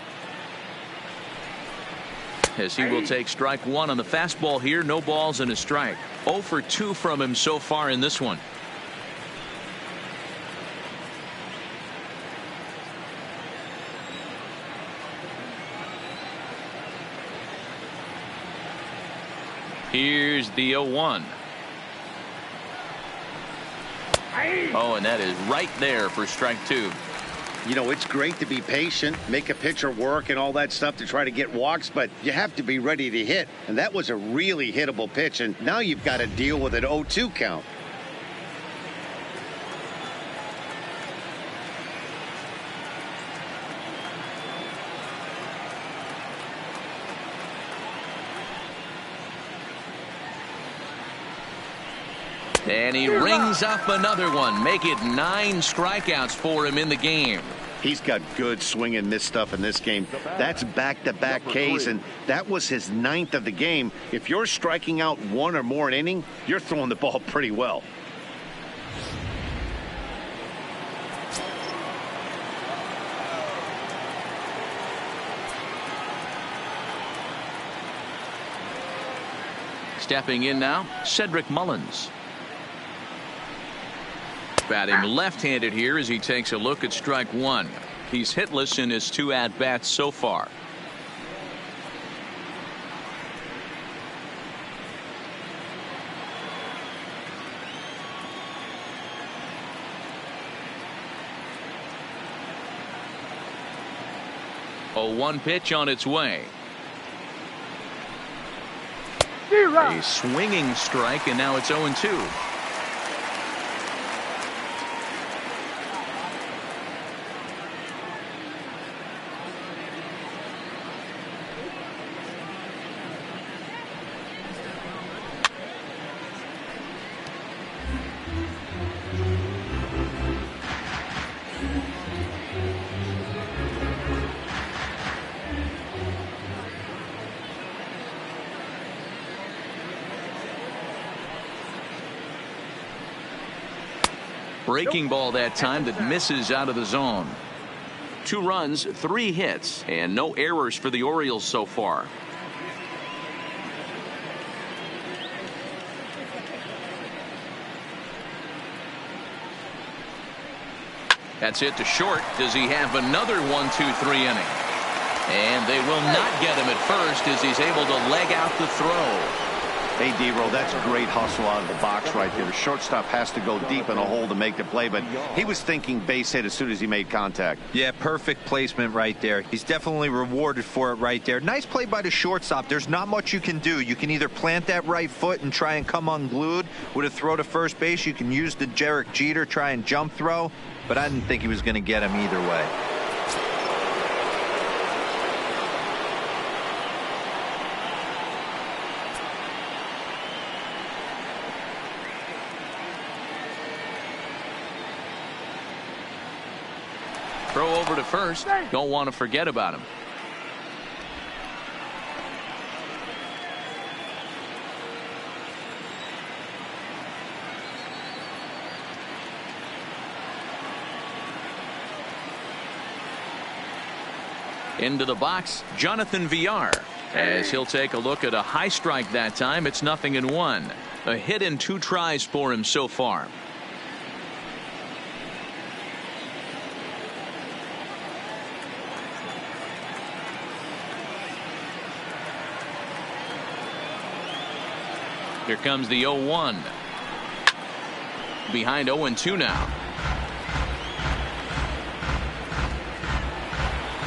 Speaker 1: As he will take strike 1 on the fastball here. No balls and a strike. 0 for 2 from him so far in this one. Here's the 0-1. Oh, and that is right there for strike 2.
Speaker 2: You know, it's great to be patient, make a pitcher work and all that stuff to try to get walks, but you have to be ready to hit. And that was a really hittable pitch, and now you've got to deal with an 0-2 count.
Speaker 1: And he rings up another one. Make it 9 strikeouts for him in the game.
Speaker 2: He's got good swing and miss stuff in this game. That's back-to-back Ks, and that was his 9th of the game. If you're striking out 1 or more an inning, you're throwing the ball pretty well.
Speaker 1: Stepping in now, Cedric Mullins. Batting left-handed here as he takes a look at strike 1. He's hitless in his 2 at-bats so far. A 1 pitch on its way. A swinging strike, and now it's 0-2. Breaking ball that time that misses out of the zone. 2 runs, 3 hits, and no errors for the Orioles so far. That's it to short. Does he have another 1-2-3 inning? And they will not get him at first as he's able to leg out the throw.
Speaker 2: Hey, D-Roll, that's great hustle out of the box right there. The shortstop has to go deep in a hole to make the play, but he was thinking base hit as soon as he made contact.
Speaker 4: Yeah, perfect placement right there. He's definitely rewarded for it right there. Nice play by the shortstop. There's not much you can do. You can either plant that right foot and try and come unglued with a throw to first base. You can use the Derek Jeter, try and jump throw, but I didn't think he was going to get him either way.
Speaker 1: Throw over to first. Don't want to forget about him. Into the box, Jonathan Villar, as he'll take a look at a high strike that time. It's 0-1. A hit in 2 tries for him so far. Here comes the 0-1. Behind 0-2 now.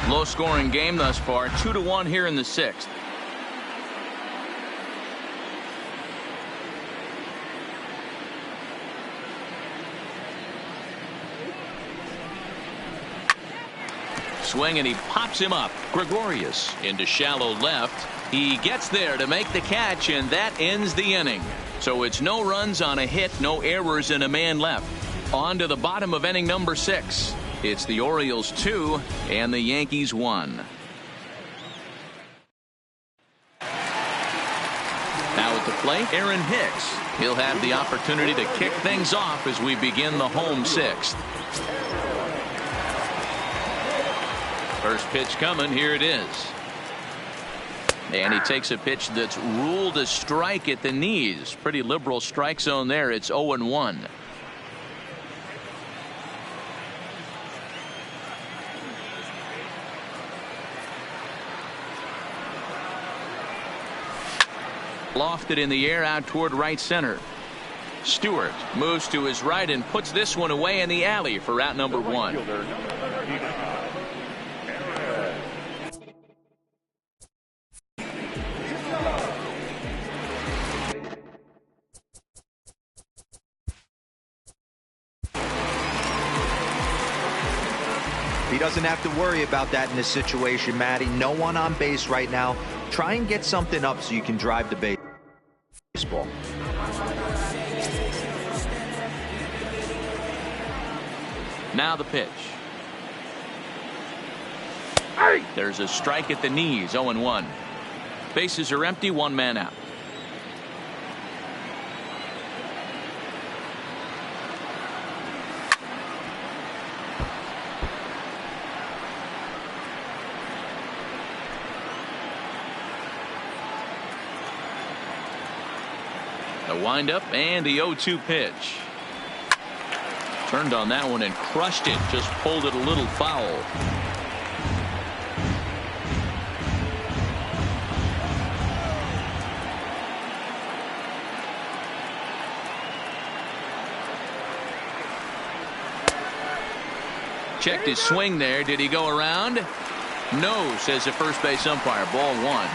Speaker 1: Low scoring game thus far. 2-1 here in the 6th. Swing, and he pops him up. Gregorius into shallow left. He gets there to make the catch, and that ends the inning. So it's no runs on a hit, no errors, and a man left. On to the bottom of inning number 6. It's the Orioles 2 and the Yankees 1. Now at the plate, Aaron Hicks. He'll have the opportunity to kick things off as we begin the home 6th. First pitch coming. Here it is. And he takes a pitch that's ruled a strike at the knees. Pretty liberal strike zone there. It's 0-1. Lofted in the air out toward right center. Stewart moves to his right and puts this one away in the alley for out number one.
Speaker 4: He doesn't have to worry about that in this situation, Matty. No one on base right now. Try and get something up so you can drive the baseball.
Speaker 1: Now the pitch. There's a strike at the knees, 0-1. Bases are empty, one man out. The windup and the 0-2 pitch. Turned on that one and crushed it. Just pulled it a little foul. Checked his swing there. Did he go around? No, says the first base umpire. Ball one.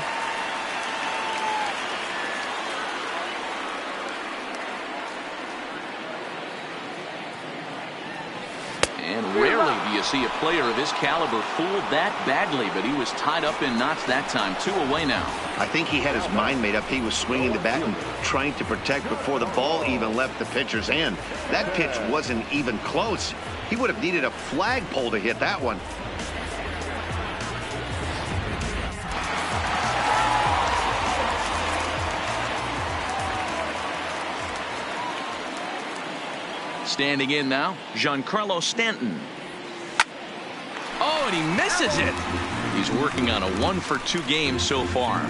Speaker 1: And rarely do you see a player of his caliber fooled that badly, but he was tied up in knots that time. 2 away now.
Speaker 2: I think he had his mind made up. He was swinging the bat and trying to protect before the ball even left the pitcher's hand. That pitch wasn't even close. He would have needed a flagpole to hit that one.
Speaker 1: Standing in now, Giancarlo Stanton. Oh, and he misses it. He's working on a 1-for-2 game so far.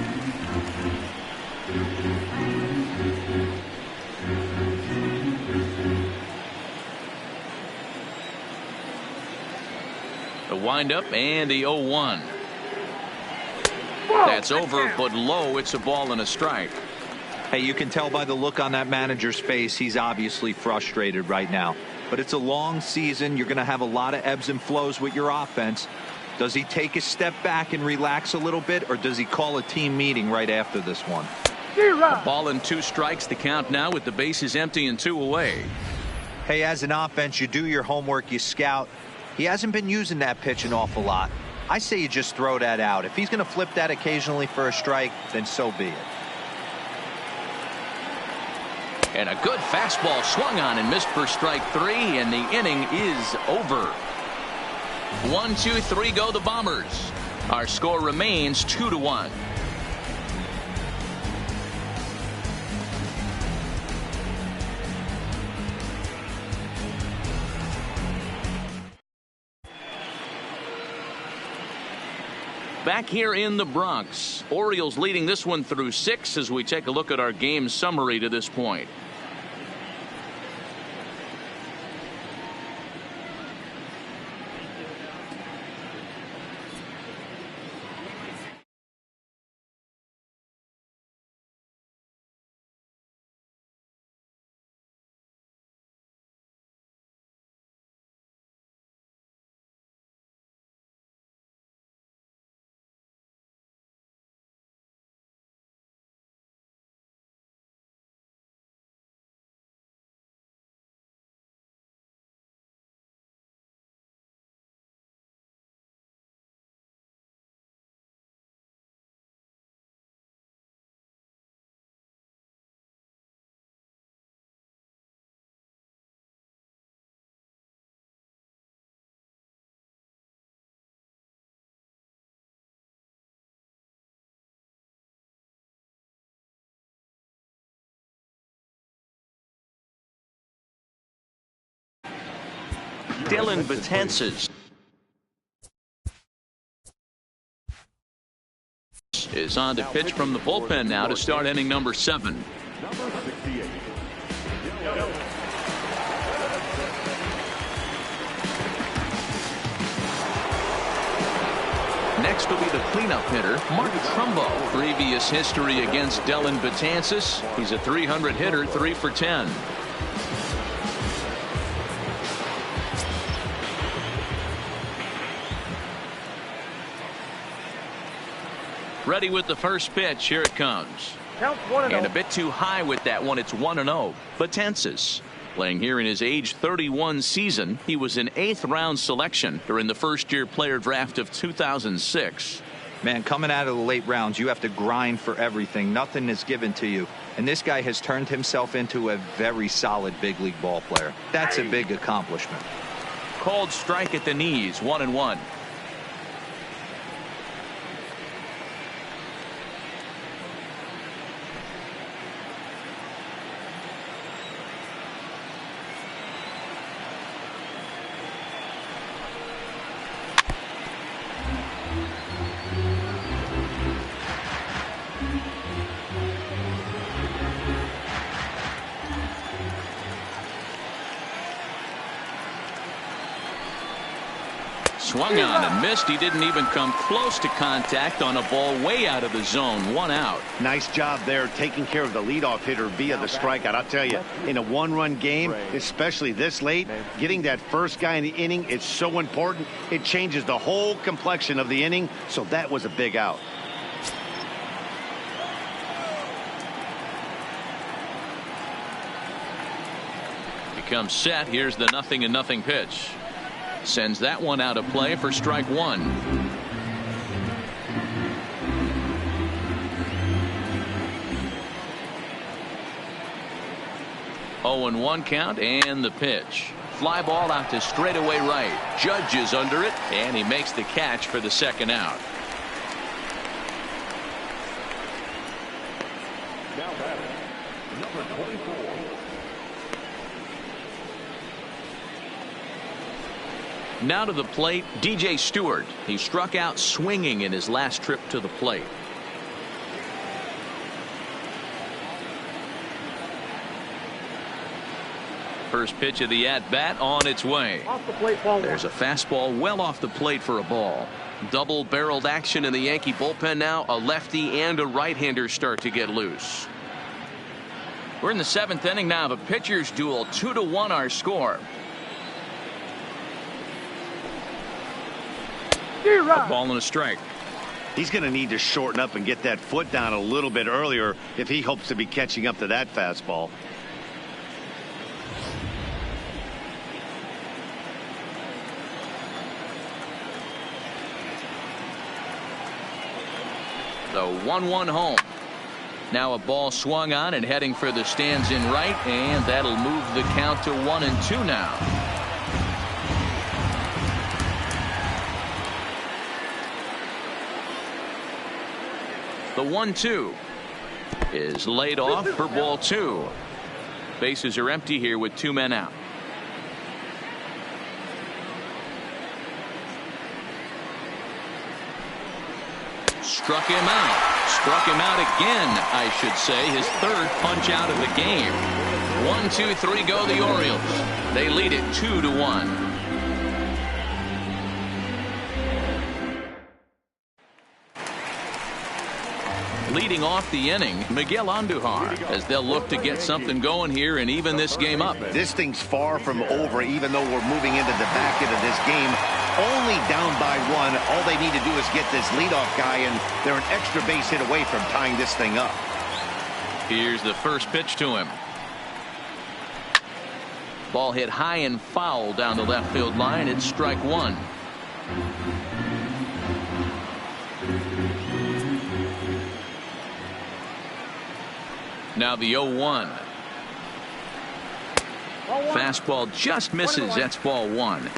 Speaker 1: The windup and the 0-1. That's over, but low. It's a ball and a strike.
Speaker 4: Hey, you can tell by the look on that manager's face, he's obviously frustrated right now. But it's a long season. You're going to have a lot of ebbs and flows with your offense. Does he take a step back and relax a little bit, or does he call a team meeting right after this one?
Speaker 1: A ball and 2 strikes, the count now with the bases empty and 2 away.
Speaker 4: Hey, as an offense, you do your homework, you scout. He hasn't been using that pitch an awful lot. I say you just throw that out. If he's going to flip that occasionally for a strike, then so be it.
Speaker 1: And a good fastball swung on and missed for strike 3, and the inning is over. 1, 2, 3 go the Bombers. Our score remains 2-1. Back here in the Bronx, Orioles leading this one through 6 as we take a look at our game summary to this point. Dylan Betances is on to pitch from the bullpen now to start inning number 7.
Speaker 3: Number 68.
Speaker 1: Next will be the cleanup hitter, Mark Trumbo. Previous history against Dellin Betances. He's a 300 hitter, 3 for 10. Ready with the first pitch. Here it comes. And a bit too high with that one. It's 1-0. Betances. Playing here in his age 31 season, he was an 8th round selection during the first-year player draft of 2006.
Speaker 4: Man, coming out of the late rounds, you have to grind for everything. Nothing is given to you. And this guy has turned himself into a very solid big league ball player. That's a big accomplishment.
Speaker 1: Called strike at the knees, 1-1. Swung on and missed. He didn't even come close to contact on a ball way out of the zone. 1 out.
Speaker 2: Nice job there taking care of the leadoff hitter via the strikeout. I'll tell you, in a one-run game, especially this late, getting that first guy in the inning is so important. It changes the whole complexion of the inning, so that was a big out.
Speaker 1: He comes set. Here's the 0-0 pitch. Sends that one out of play for strike 1. Oh, and 1 count, and the pitch. Fly ball out to straightaway right. Judge is under it, and he makes the catch for the 2nd out.
Speaker 3: Now batting, number 24.
Speaker 1: Now to the plate, DJ Stewart. He struck out swinging in his last trip to the plate. First pitch of the at-bat on its way.
Speaker 5: Off the plate, ball 1.
Speaker 1: There's a fastball well off the plate for a ball. Double-barreled action in the Yankee bullpen now. A lefty and a right-hander start to get loose. We're in the 7th inning now of a pitcher's duel. 2-1 our score.
Speaker 5: A
Speaker 1: ball and a strike.
Speaker 2: He's going to need to shorten up and get that foot down a little bit earlier if he hopes to be catching up to that fastball.
Speaker 1: The 1-1 home. Now a ball swung on and heading for the stands in right, and that'll move the count to 1-2 now. The 1-2 is laid off for ball 2. Bases are empty here with 2 men out. Struck him out. Struck him out again, I should say. His 3rd punch out of the game. 1, 2, 3 go the Orioles. They lead it 2-1. Leading off the inning, Miguel Andujar, as they'll look to get something going here and even this game up.
Speaker 2: This thing's far from over, even though we're moving into the back end of this game. Only down by 1. All they need to do is get this leadoff guy, and they're an extra base hit away from tying this thing up.
Speaker 1: Here's the first pitch to him. Ball hit high and foul down the left field line. It's strike 1. Now the 0-1. Fastball just misses. That's ball 1.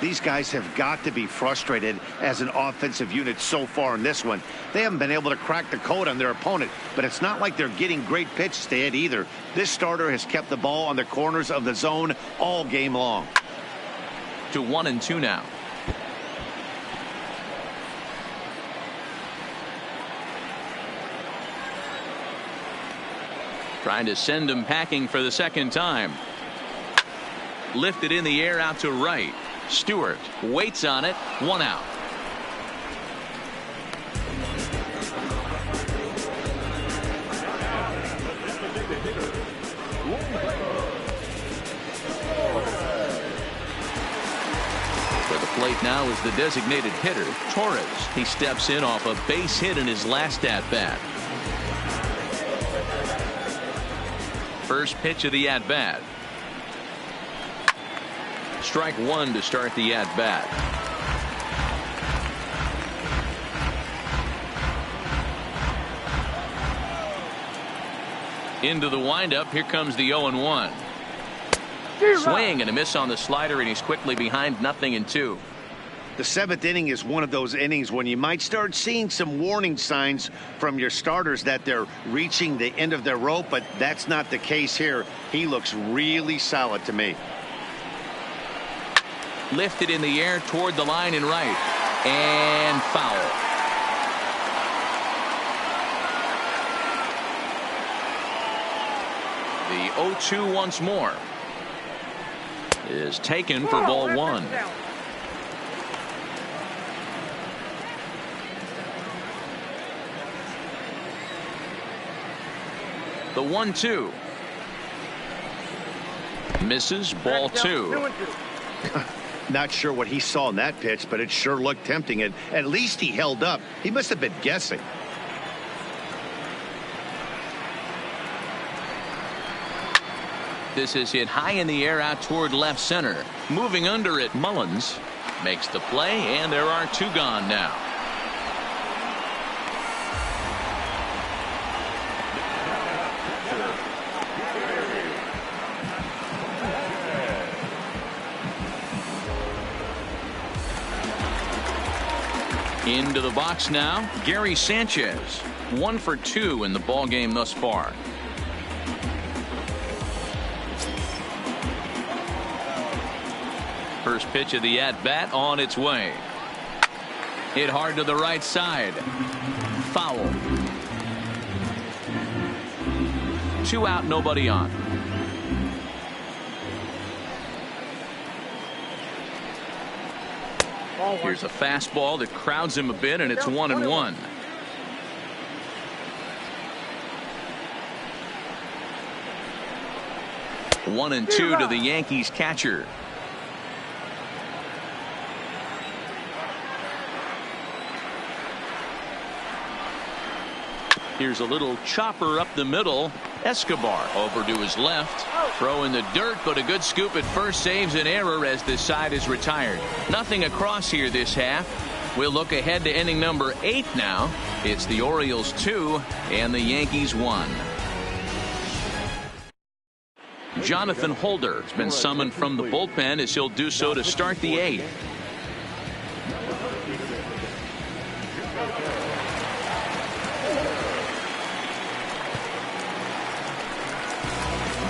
Speaker 2: These guys have got to be frustrated as an offensive unit so far in this one. They haven't been able to crack the code on their opponent, but it's not like they're getting great pitches to hit either. This starter has kept the ball on the corners of the zone all game long.
Speaker 1: To 1-2 now. Trying to send him packing for the 2nd time. Lifted in the air out to right. Stewart waits on it. 1 out. To the plate now is the designated hitter, Torres. He steps in off a base hit in his last at-bat. First pitch of the at-bat. Strike one to start the at-bat. Into the windup. Here comes the 0-1. Swing and a miss on the slider, and he's quickly behind 0-2.
Speaker 2: The seventh inning is one of those innings when you might start seeing some warning signs from your starters that they're reaching the end of their rope, but that's not the case here. He looks really solid to me.
Speaker 1: Lifted in the air toward the line and right. And foul. The 0-2 once more is taken for ball one. The 1-2 misses, ball two.
Speaker 2: Not sure what he saw in that pitch, but it sure looked tempting, and at least he held up. He must have been guessing.
Speaker 1: This is hit high in the air out toward left center. Moving under it, Mullins makes the play, and there are two gone now. Into the box now, Gary Sanchez. 1 for 2 in the ball game thus far. First pitch of the at-bat on its way. Hit hard to the right side. Foul. 2 out, nobody on. Here's a fastball that crowds him a bit, and it's 1-1. One and two to the Yankees catcher. Here's a little chopper up the middle. Escobar over to his left. Throw in the dirt, but a good scoop at first saves an error as this side is retired. Nothing across here this half. We'll look ahead to inning number 8 now. It's the Orioles 2 and the Yankees 1. Jonathan Holder has been summoned from the bullpen as he'll do so to start the 8th.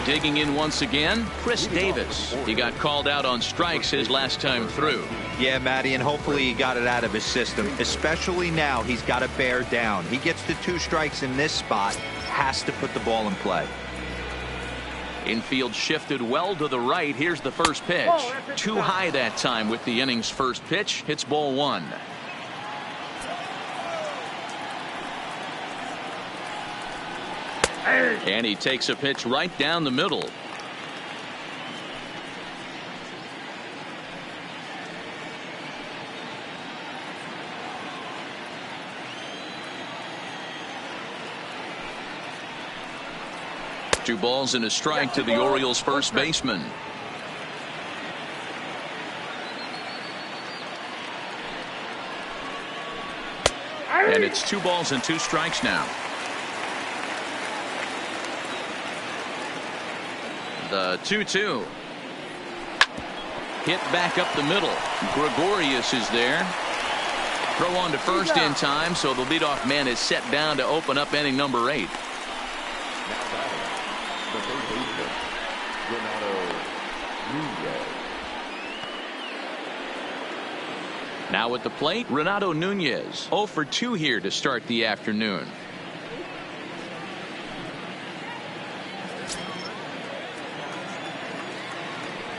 Speaker 1: Digging in once again, Chris Davis. He got called out on strikes his last time through.
Speaker 4: Yeah, Matty, and hopefully he got it out of his system. Especially now, he's got to bear down. He gets the 2 strikes in this spot, has to put the ball in play.
Speaker 1: Infield shifted well to the right. Here's the first pitch. Too high that time with the inning's first pitch. Hits ball 1. And he takes a pitch right down the middle. Two balls and a strike to the Orioles first baseman. And it's 2 balls and 2 strikes now. The 2-2. Hit back up the middle. Gregorius is there. Throw on to first in time, so the leadoff man is set down to open up inning number 8. Now at the plate, Renato Nunez. 0 for 2 here to start the afternoon.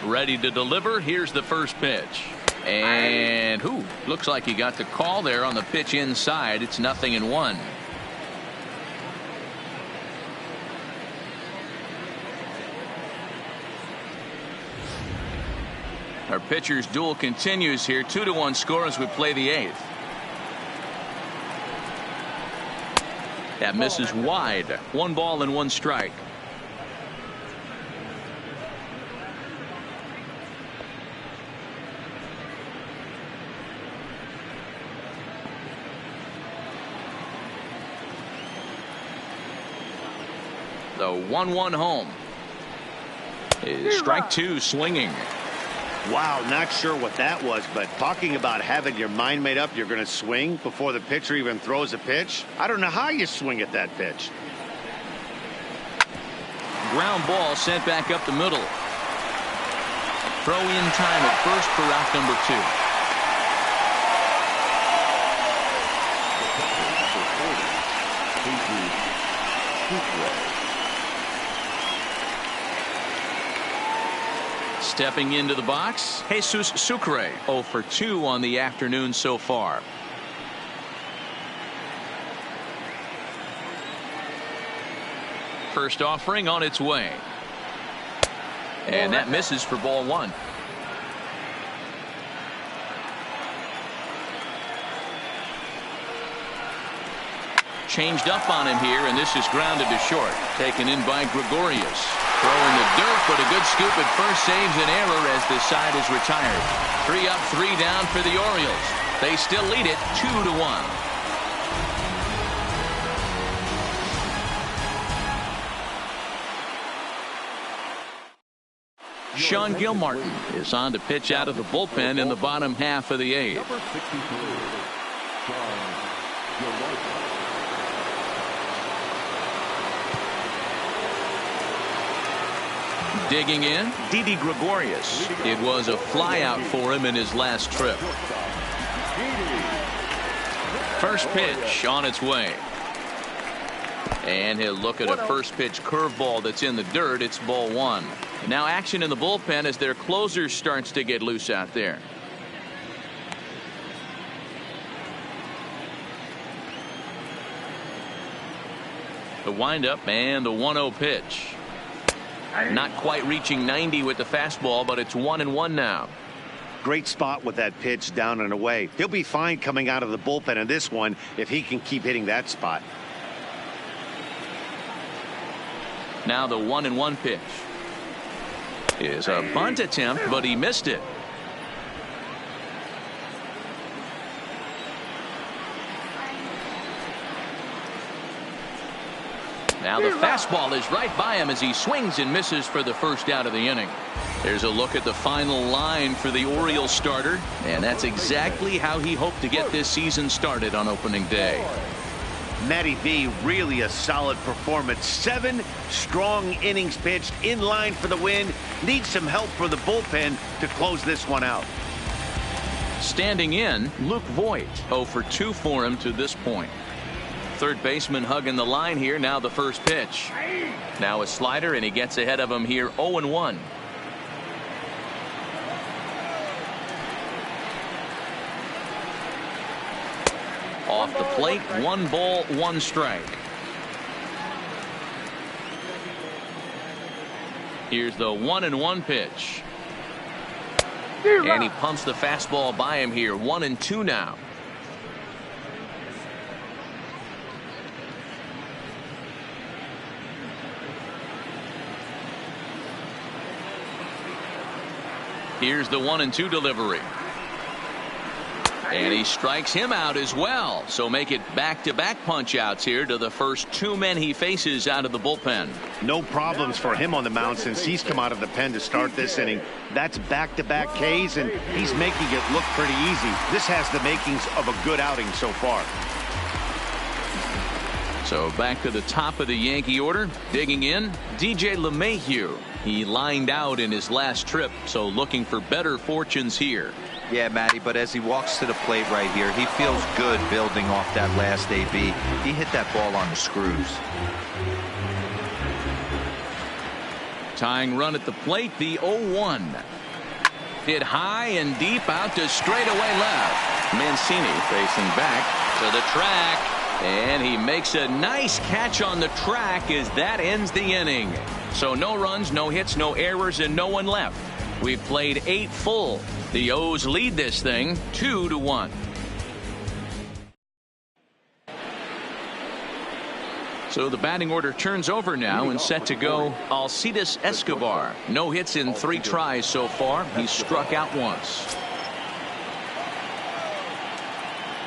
Speaker 1: Ready to deliver. Here's the first pitch. And looks like he got the call there on the pitch inside. It's 0-1. Our pitcher's duel continues here. 2-1 score as we play the 8th. That misses wide. 1 ball and 1 strike. The 1-1 home. Is strike 2 swinging.
Speaker 2: Wow, not sure what that was, but talking about having your mind made up you're going to swing before the pitcher even throws a pitch. I don't know how you swing at that pitch.
Speaker 1: Ground ball sent back up the middle. Throw in time at first for out number 2. Stepping into the box, Jesus Sucre, 0 for 2 on the afternoon so far. First offering on its way. And that misses for ball 1. Changed up on him here, and this is grounded to short. Taken in by Gregorius. Throw in the dirt, but a good scoop at first saves an error as the side is retired. 3 up, 3 down for the Orioles. They still lead it 2-1. Sean Gilmartin is on to pitch out of the bullpen in the bottom half of the 8th.
Speaker 3: Number 63, Sean Gilmartin.
Speaker 1: Digging in, Didi Gregorius. It was a flyout for him in his last trip. First pitch on its way. And he'll look at a first pitch curveball that's in the dirt. It's ball 1. Now action in the bullpen as their closer starts to get loose out there. The windup and the 1-0 pitch. Not quite reaching 90 with the fastball, but it's 1-1 now.
Speaker 2: Great spot with that pitch down and away. He'll be fine coming out of the bullpen in this one if he can keep hitting that spot.
Speaker 1: Now the 1-1 pitch is a bunt attempt, but he missed it. Now the fastball is right by him as he swings and misses for the first out of the inning. There's a look at the final line for the Orioles starter, and that's exactly how he hoped to get this season started on opening day.
Speaker 2: Matty V, really a solid performance. 7 strong innings pitched, in line for the win. Needs some help from the bullpen to close this one out.
Speaker 1: Standing in, Luke Voigt, 0 for 2 for him to this point. Third baseman hugging the line here. Now the first pitch. Now a slider, and he gets ahead of him here. 0-1. Off the plate, 1 ball, 1 strike. Here's the 1-1 pitch. And he pumps the fastball by him here. 1-2 now. Here's the 1-2 delivery. And he strikes him out as well. So make it back-to-back punch outs here to the first 2 men he faces out of the bullpen.
Speaker 2: No problems for him on the mound since he's come out of the pen to start this inning. That's back-to-back Ks, and he's making it look pretty easy. This has the makings of a good outing so far.
Speaker 1: So back to the top of the Yankee order. Digging in, DJ LeMahieu. He lined out in his last trip, so looking for better fortunes here.
Speaker 4: Yeah, Matty, but as he walks to the plate right here, he feels good building off that last AB. He hit that ball on the screws.
Speaker 1: Tying run at the plate, the 0-1. Hit high and deep out to straightaway left. Mancini facing back to the track. And he makes a nice catch on the track as that ends the inning. So no runs, no hits, no errors, and no one left. We've played 8 full. The O's lead this thing 2-1. So the batting order turns over now and set to go Alcides Escobar. No hits in 3 tries so far. He's struck out once.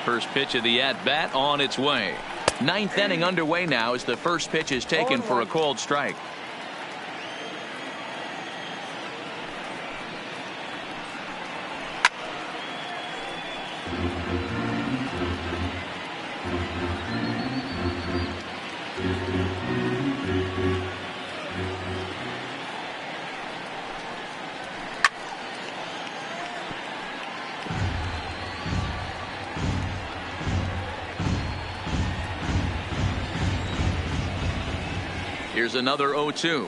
Speaker 1: First pitch of the at-bat on its way. 9th inning underway now as the first pitch is taken for a called strike. Here's another 0-2.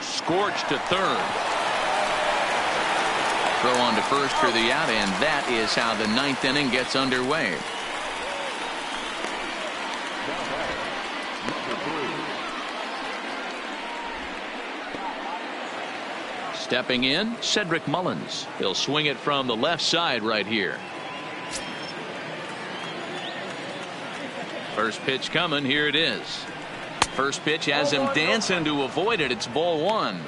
Speaker 1: Scorched to third. Throw on to first for the out, and that is how the 9th inning gets underway. Stepping in, Cedric Mullins. He'll swing it from the left side right here. First pitch coming. Here it is. First pitch has him dancing to avoid it. It's ball 1.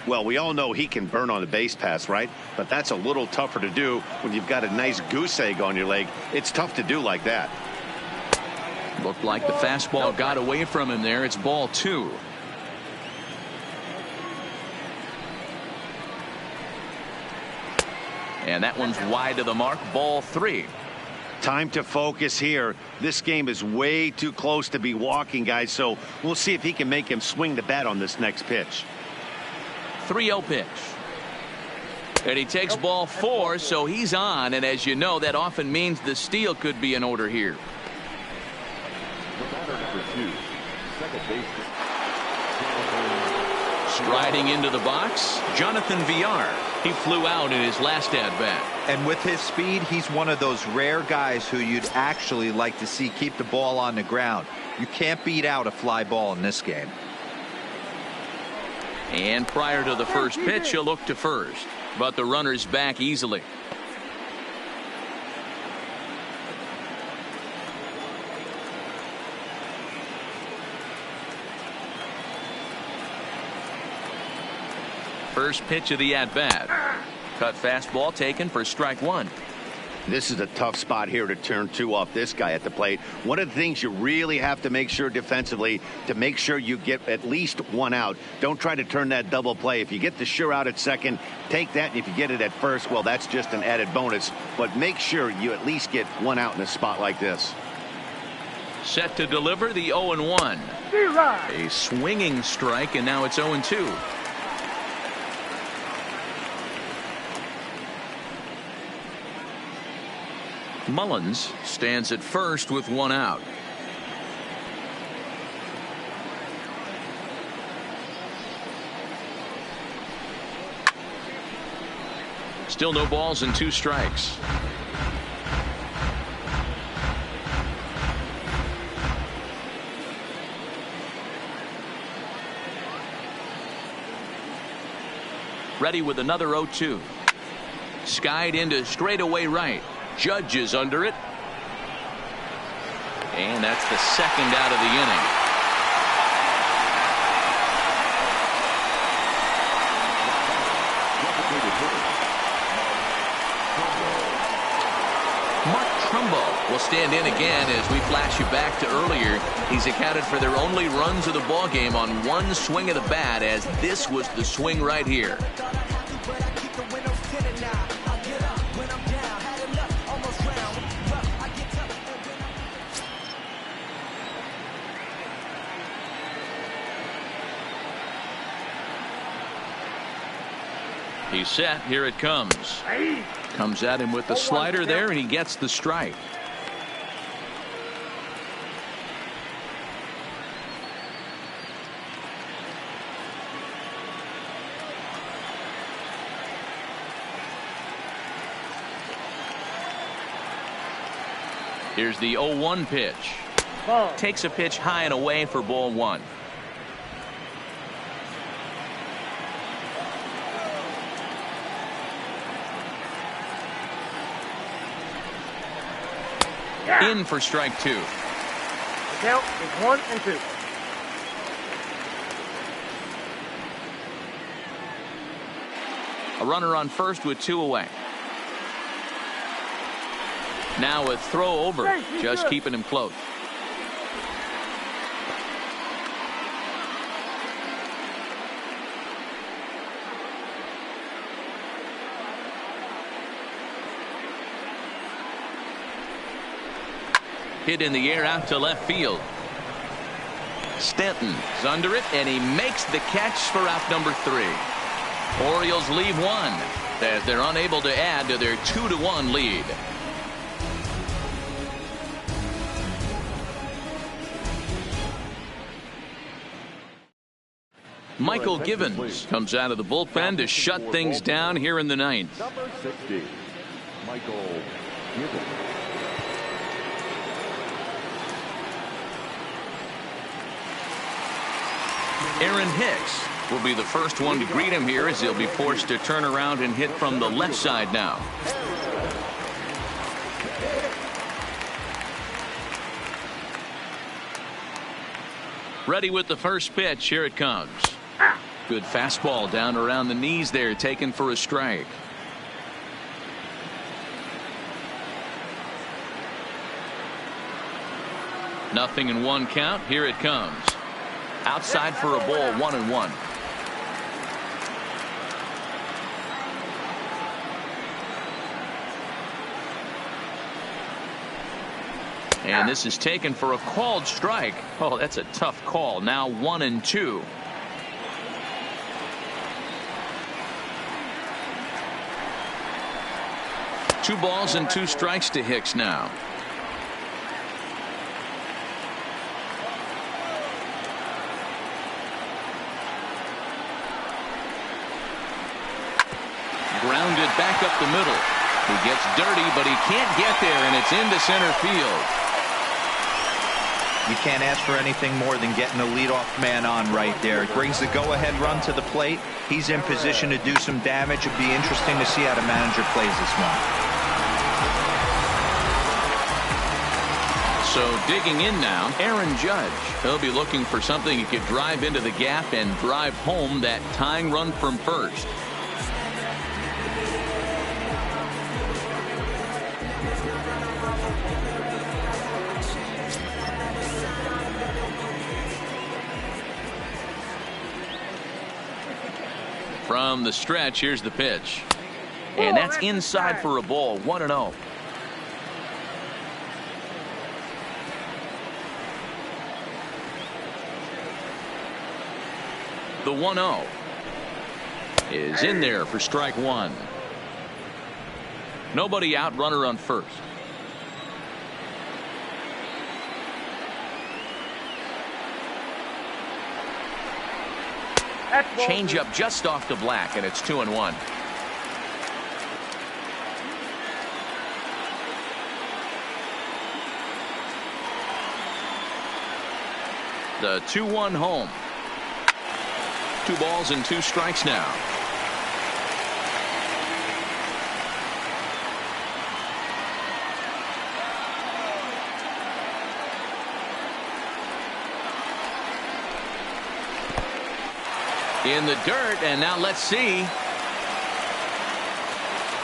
Speaker 2: Well, we all know he can burn on the base pass, right? But that's a little tougher to do when you've got a nice goose egg on your leg. It's tough to do like that.
Speaker 1: Looked like the fastball got away from him there. It's ball 2. And that one's wide to the mark. Ball 3.
Speaker 2: Time to focus here. This game is way too close to be walking, guys, so we'll see if he can make him swing the bat on this next pitch.
Speaker 1: 3-0 pitch. And he takes ball 4, so he's on, and as you know, that often means the steal could be in order here.
Speaker 3: The batter number 2, second baseman.
Speaker 1: Striding into the box, Jonathan Villar. He flew out in his last at-bat.
Speaker 4: And with his speed, he's one of those rare guys who you'd actually like to see keep the ball on the ground. You can't beat out a fly ball in this game.
Speaker 1: And prior to the first pitch, he'll look to first. But the runner's back easily. First pitch of the at-bat. Cut fastball taken for strike 1.
Speaker 2: This is a tough spot here to turn 2 off this guy at the plate. One of the things you really have to make sure defensively to make sure you get at least 1 out. Don't try to turn that double play. If you get the sure out at second, take that, and if you get it at first, well, that's just an added bonus. But make sure you at least get 1 out in a spot like this.
Speaker 1: Set to deliver the 0-1. A swinging strike, and now it's 0-2. Mullins stands at first with 1 out. Still no balls and 2 strikes. Ready with another 0-2. Skied into straightaway right. Judge is under it. And that's the second out of the inning. Mark Trumbo will stand in again as we flash you back to earlier. He's accounted for their only runs of the ball game on 1 swing of the bat, as this was the swing right here. He's set. Here it comes. Comes at him with the slider there, and he gets the strike. Here's the 0-1 pitch. Takes a pitch high and away for ball 1. In for strike 2.
Speaker 5: The count is 1-2.
Speaker 1: A runner on first with 2 away. Now a throw over, just keeping him close. Hit in the air out to left field. Stanton's under it, and he makes the catch for out number 3. Orioles leave 1 as they're unable to add to their 2-1 lead. Michael Givens comes out of the bullpen to shut things down here in the 9th.
Speaker 3: Number 60, Michael Givens.
Speaker 1: Aaron Hicks will be the first one to greet him here as he'll be forced to turn around and hit from the left side now. Ready with the first pitch. Here it comes. Good fastball down around the knees there, taken for a strike. Nothing in 1 count. Here it comes. Outside for a ball, 1-1. And this is taken for a called strike. Oh, that's a tough call. Now 1-2. Two balls and 2 strikes to Hicks now. Grounded back up the middle. He gets dirty, but he can't get there, and it's into center field.
Speaker 4: You can't ask for anything more than getting the leadoff man on right there. It brings the go-ahead run to the plate. He's in position to do some damage. It'd be interesting to see how the manager plays this one.
Speaker 1: So digging in now, Aaron Judge. He'll be looking for something he could drive into the gap and drive home that tying run from first. From the stretch, here's the pitch. And that's inside for a ball, 1-0. The 1-0 is in there for strike 1. Nobody out, runner on first. Change up just off the black, and it's 2-1. The 2-1 home. 2 balls and 2 strikes now. In the dirt, and now let's see.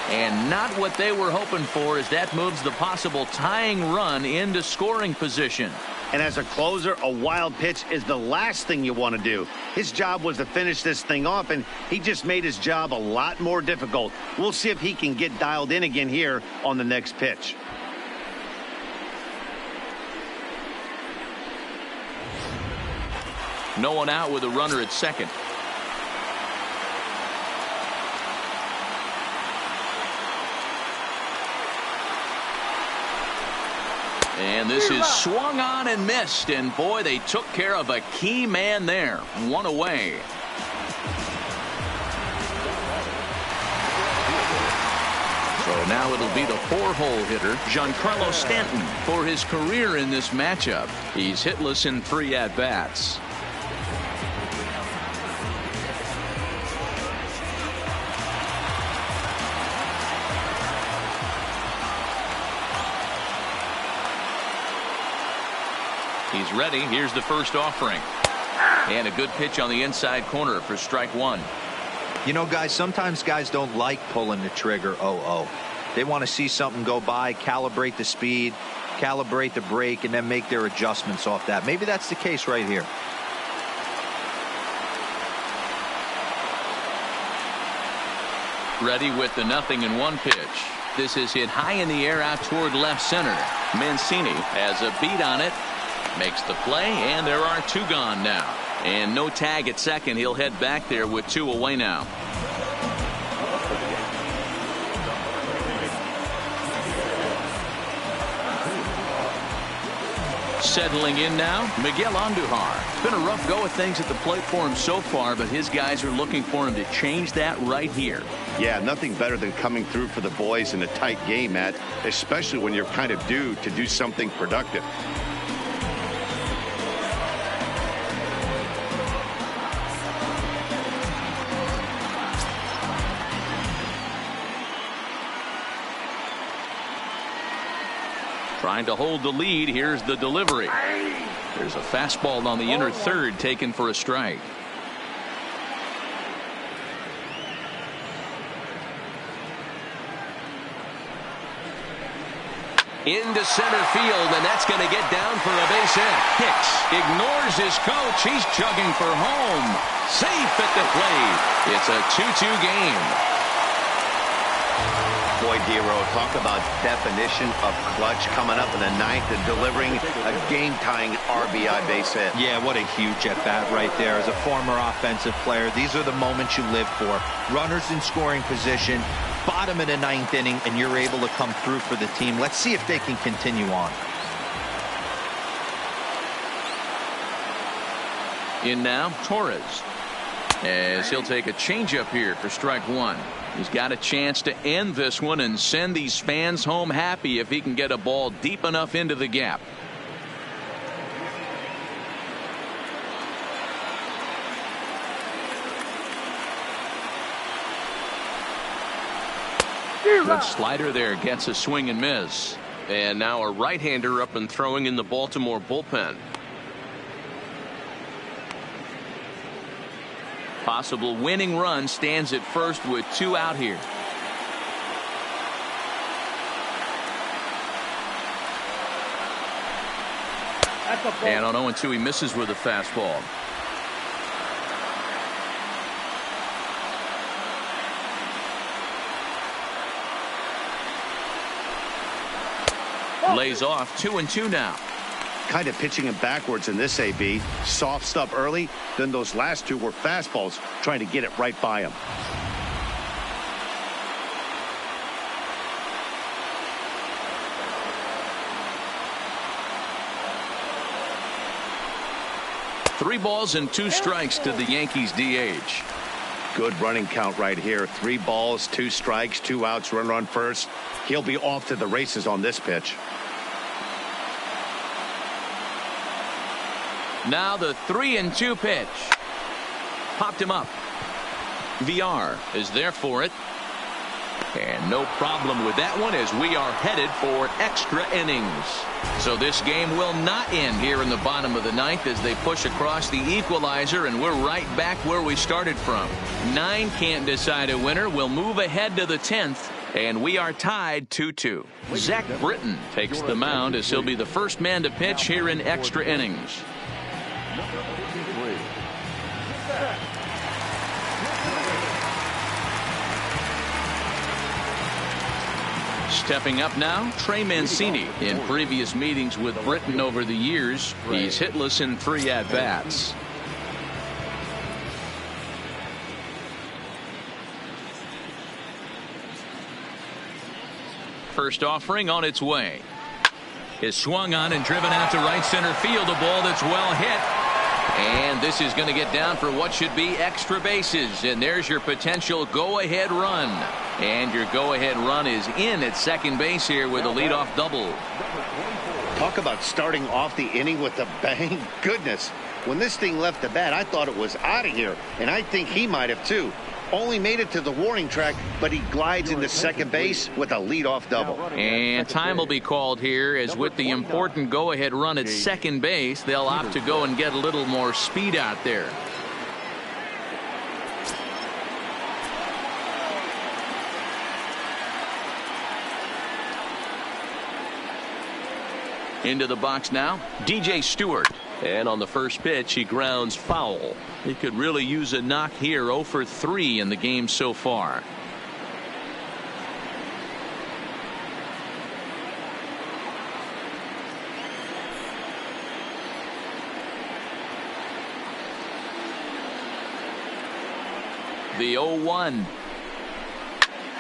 Speaker 1: And not what they were hoping for, as that moves the possible tying run into scoring position.
Speaker 2: And as a closer, a wild pitch is the last thing you want to do. His job was to finish this thing off, and he just made his job a lot more difficult. We'll see if he can get dialed in again here on the next pitch.
Speaker 1: No one out with a runner at second. And this is swung on and missed, and boy, they took care of a key man there. 1 away. So now it'll be the 4-hole hitter, Giancarlo Stanton, for his career in this matchup. He's hitless in 3 at-bats. He's ready. Here's the first offering. And a good pitch on the inside corner for strike one.
Speaker 4: You know, guys, sometimes guys don't like pulling the trigger 0-0. They want to see something go by, calibrate the speed, calibrate the brake, and then make their adjustments off that. Maybe that's the case right here.
Speaker 1: Ready with the 0-1 pitch. This is hit high in the air out toward left center. Mancini has a beat on it. Makes the play, and there are two gone now. And no tag at second. He'll head back there with two away now. Settling in now, Miguel Andujar. It's been a rough go of things at the plate for him so far, but his guys are looking for him to change that right here.
Speaker 2: Yeah, nothing better than coming through for the boys in a tight game, Matt, especially when you're kind of due to do something productive.
Speaker 1: Trying to hold the lead. Here's the delivery. There's a fastball on the inner third taken for a strike. Into center field, and that's going to get down for a base hit. Hicks ignores his coach. He's chugging for home. Safe at the plate. It's a 2-2 game.
Speaker 2: Boy, Dero, talk about definition of clutch coming up in the ninth and delivering a game-tying RBI base hit.
Speaker 4: Yeah, what a huge at-bat right there. As a former offensive player, these are the moments you live for. Runners in scoring position, bottom of the ninth inning, and you're able to come through for the team. Let's see if they can continue on.
Speaker 1: In now, Torres. As he'll take a changeup here for strike one. He's got a chance to end this one and send these fans home happy if he can get a ball deep enough into the gap. Good slider there, gets a swing and miss. And now a right-hander up and throwing in the Baltimore bullpen. Possible winning run stands at first with two out here. And on 0-2 he misses with a fastball. Lays off 2-2 now.
Speaker 2: Kind of pitching him backwards in this AB. Soft stuff early, then those last two were fastballs, trying to get it right by him.
Speaker 1: Three balls and two strikes to the Yankees DH.
Speaker 2: Good running count right here. 3 balls, 2 strikes, 2 outs, runner on first. He'll be off to the races on this pitch.
Speaker 1: Now the 3-2 pitch. Popped him up. VR is there for it. And no problem with that one as we are headed for extra innings. So this game will not end here in the bottom of the ninth as they push across the equalizer, and we're right back where we started from. 9 can't decide a winner. We'll move ahead to the 10th, and we are tied 2-2. Zach Britton takes the mound as he'll be the first man to pitch here in extra innings. Stepping up now, Trey Mancini. In previous meetings with Britton over the years, he's hitless in 3 at-bats. First offering on its way. Is swung on and driven out to right center field. A ball that's well hit. And this is going to get down for what should be extra bases. And there's your potential go-ahead run. And your go-ahead run is in at second base here with a leadoff double.
Speaker 2: Talk about starting off the inning with a bang. Goodness. When this thing left the bat, I thought it was out of here. And I think he might have too. only made it to the warning track, but he glides into second base with a leadoff double.
Speaker 1: And time will be called here, as with the important go-ahead run at second base, they'll opt to go and get a little more speed out there. Into the box now, DJ Stewart.
Speaker 6: And on the first pitch, he grounds foul.
Speaker 1: He could really use a knock here. 0 for 3 in the game so far. The 0-1.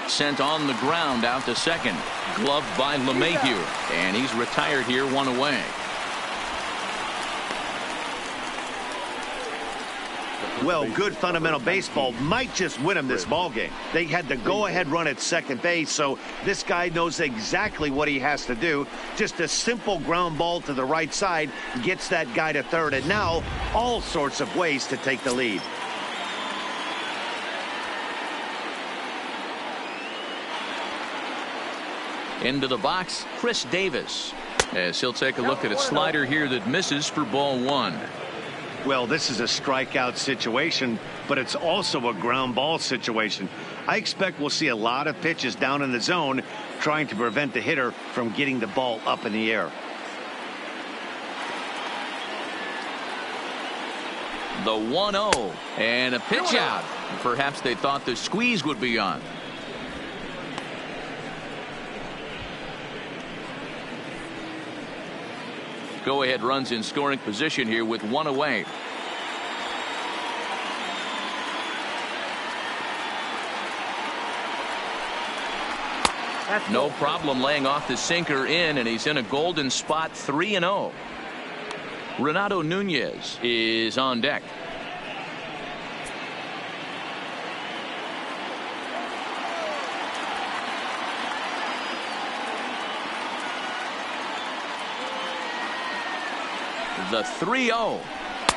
Speaker 1: Sent on the ground out to second. Gloved by LeMahieu. And he's retired here, 1 away.
Speaker 2: Well, good fundamental baseball might just win him this ball game. They had the go-ahead run at second base, so this guy knows exactly what he has to do. Just a simple ground ball to the right side gets that guy to third, and now all sorts of ways to take the lead.
Speaker 1: Into the box, Chris Davis, as he'll take a look at a slider here that misses for ball 1.
Speaker 2: Well, this is a strikeout situation, but it's also a ground ball situation. I expect we'll see a lot of pitches down in the zone trying to prevent the hitter from getting the ball up in the air.
Speaker 1: The 1-0 and a pitch out. Perhaps they thought the squeeze would be on. Go-ahead runs in scoring position here with 1 away. No problem laying off the sinker in, and he's in a golden spot. 3-0. Renato Nunez is on deck. The 3-0.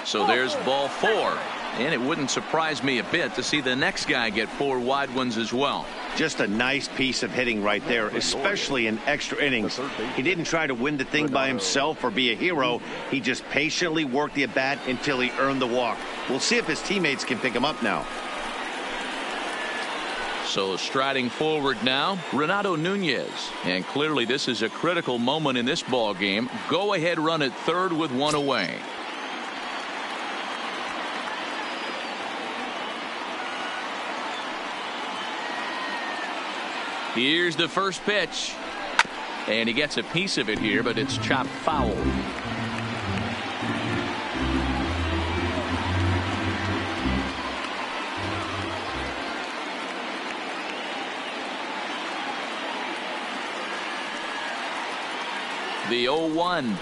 Speaker 1: So there's ball 4. And it wouldn't surprise me a bit to see the next guy get 4 wide ones as well.
Speaker 2: Just a nice piece of hitting right there, especially in extra innings. He didn't try to win the thing by himself or be a hero. He just patiently worked the at-bat until he earned the walk. We'll see if his teammates can pick him up now.
Speaker 1: So striding forward now, Renato Nunez. And clearly this is a critical moment in this ball game. Go ahead run at third with 1 away. Here's the first pitch. And he gets a piece of it here, but it's chopped foul. The 0-1.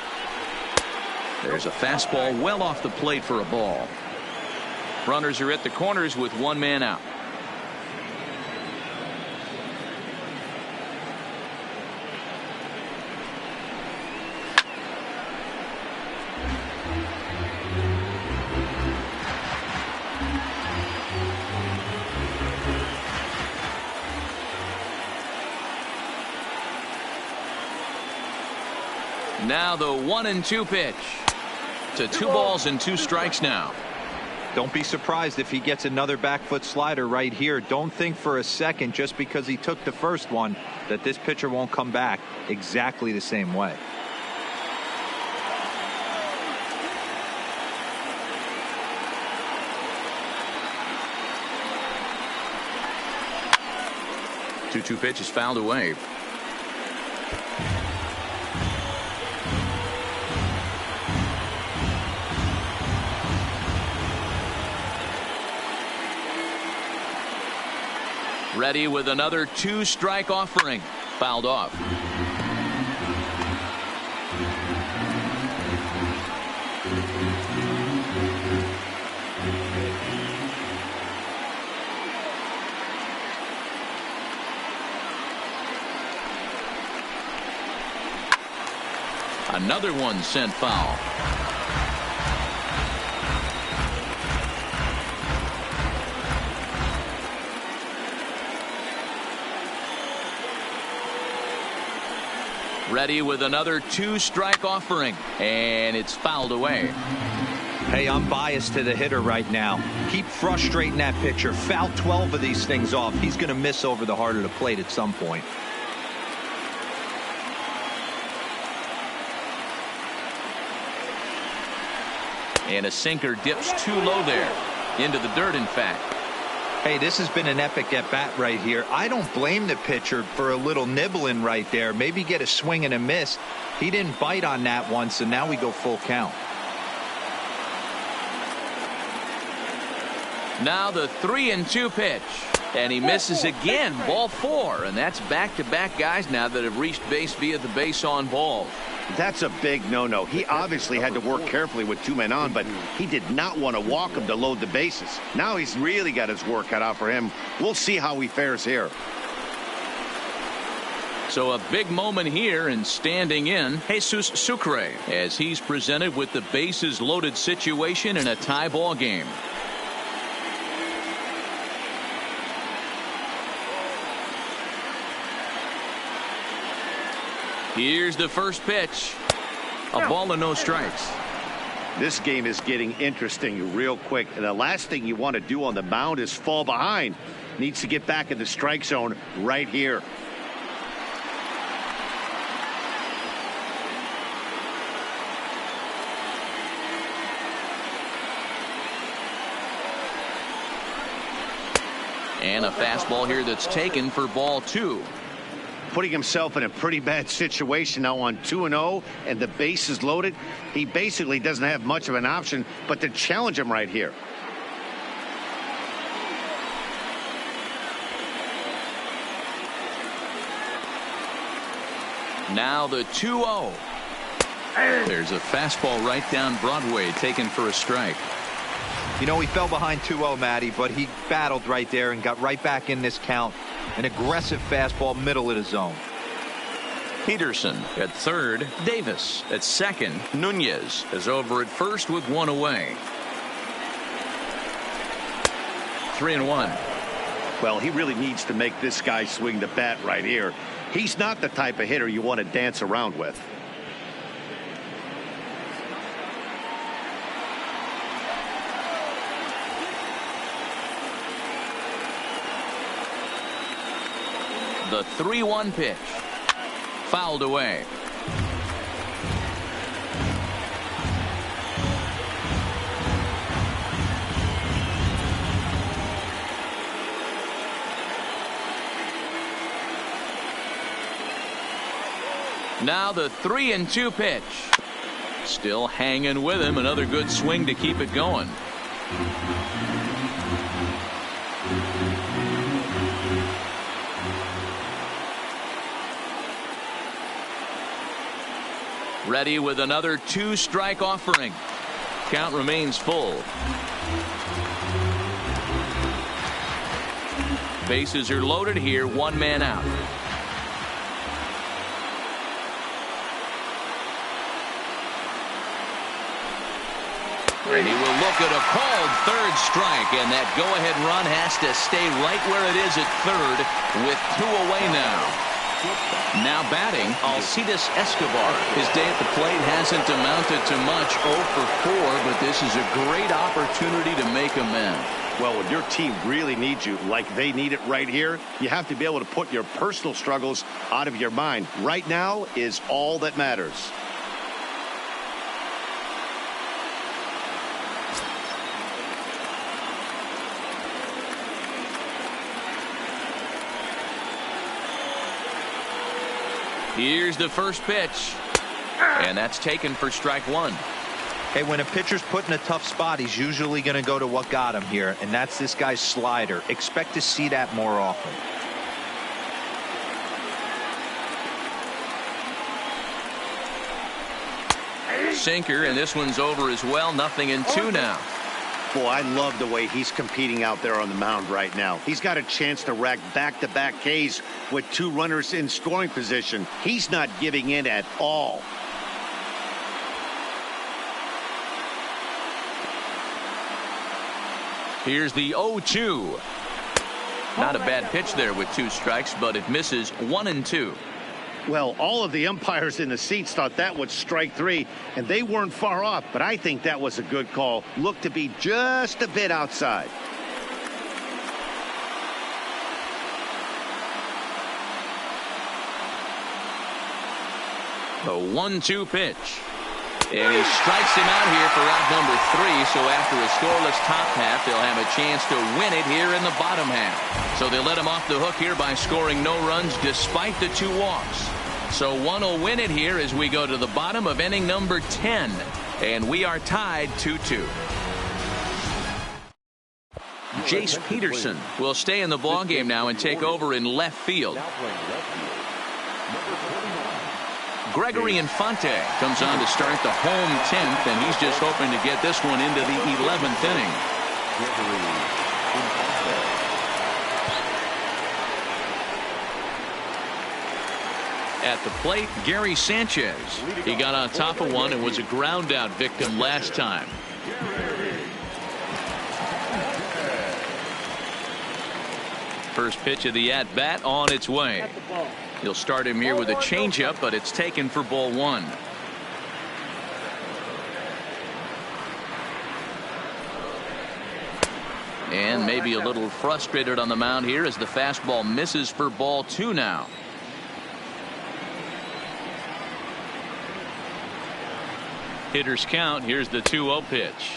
Speaker 1: There's a fastball well off the plate for a ball. Runners are at the corners with 1 man out. Now the 1-2 pitch. To 2 balls and 2 strikes now.
Speaker 4: Don't be surprised if he gets another back foot slider right here. Don't think for a second, just because he took the first one, that this pitcher won't come back exactly the same way.
Speaker 1: Two pitch is fouled away. Ready with another 2-strike offering. Fouled off. Another one sent foul. Ready with another 2-strike offering, and it's fouled away.
Speaker 4: Hey, I'm biased to the hitter right now. Keep frustrating that pitcher. Foul 12 of these things off. He's going to miss over the heart of the plate at some point.
Speaker 1: And a sinker dips too low there. Into the dirt, in fact.
Speaker 4: Hey, this has been an epic at-bat right here. I don't blame the pitcher for a little nibbling right there. Maybe get a swing and a miss. He didn't bite on that one, so now we go full count.
Speaker 1: Now the 3-2 pitch. And he misses again. Ball 4. And that's back-to-back guys now that have reached base via the base on balls.
Speaker 2: That's a big no-no. He obviously had to work carefully with 2 men on, but he did not want to walk him to load the bases. Now he's really got his work cut out for him. We'll see how he fares here.
Speaker 1: So a big moment here, and standing in Jesus Sucre as he's presented with the bases loaded situation in a tie ball game. Here's the first pitch. A ball and no strikes.
Speaker 2: This game is getting interesting real quick. And the last thing you want to do on the mound is fall behind. Needs to get back in the strike zone right here.
Speaker 1: And a fastball here that's taken for ball 2.
Speaker 2: Putting himself in a pretty bad situation now on 2-0 and the base is loaded. He basically doesn't have much of an option but to challenge him right here.
Speaker 1: Now the 2-0. There's a fastball right down Broadway taken for a strike.
Speaker 4: You know, he fell behind 2-0, Matty, but he battled right there and got right back in this count. An aggressive fastball, middle of the zone.
Speaker 1: Peterson at third. Davis at second. Nunez is over at first with 1 away. 3-1.
Speaker 2: Well, he really needs to make this guy swing the bat right here. He's not the type of hitter you want to dance around with.
Speaker 1: The 3-1 pitch. Fouled away. Now the 3-2 pitch. Still hanging with him. Another good swing to keep it going. Ready with another 2-strike offering. Count remains full. Bases are loaded here. 1 man out. And he will look at a called 3rd strike, and that go-ahead run has to stay right where it is at 3rd with 2 away now. Now batting, Alcides Escobar. His day at the plate hasn't amounted to much, 0 for 4, but this is a great opportunity to make amends.
Speaker 2: Well, when your team really needs you like they need it right here, you have to be able to put your personal struggles out of your mind. Right now is all that matters.
Speaker 1: Here's the first pitch. And that's taken for strike 1.
Speaker 4: Hey, when a pitcher's put in a tough spot, he's usually going to go to what got him here, and that's this guy's slider. Expect to see that more often.
Speaker 1: Sinker, and this one's over as well. 0-2 now.
Speaker 2: Boy, I love the way he's competing out there on the mound right now. He's got a chance to rack back-to-back Ks with 2 runners in scoring position. He's not giving in at all.
Speaker 1: Here's the 0-2. Not a bad pitch there with 2 strikes, but it misses. 1-2.
Speaker 2: Well, all of the umpires in the seats thought that was strike 3, and they weren't far off, but I think that was a good call. Looked to be just a bit outside.
Speaker 1: The 1-2 pitch. And he strikes him out here for out number 3. So after a scoreless top half, they'll have a chance to win it here in the bottom half. So they let him off the hook here by scoring no runs despite the 2 walks. So one will win it here as we go to the bottom of inning number 10. And we are tied 2-2. Jace Peterson will stay in the ballgame now and take over in left field. Gregory Infante comes on to start the home 10th, and he's just hoping to get this one into the 11th inning. At the plate, Gary Sanchez. He got on top of one and was a ground out victim last time. First pitch of the at-bat on its way. He'll start him here with a changeup, but it's taken for ball 1. And maybe a little frustrated on the mound here as the fastball misses for ball 2 now. Hitters count. Here's the 2-0 pitch.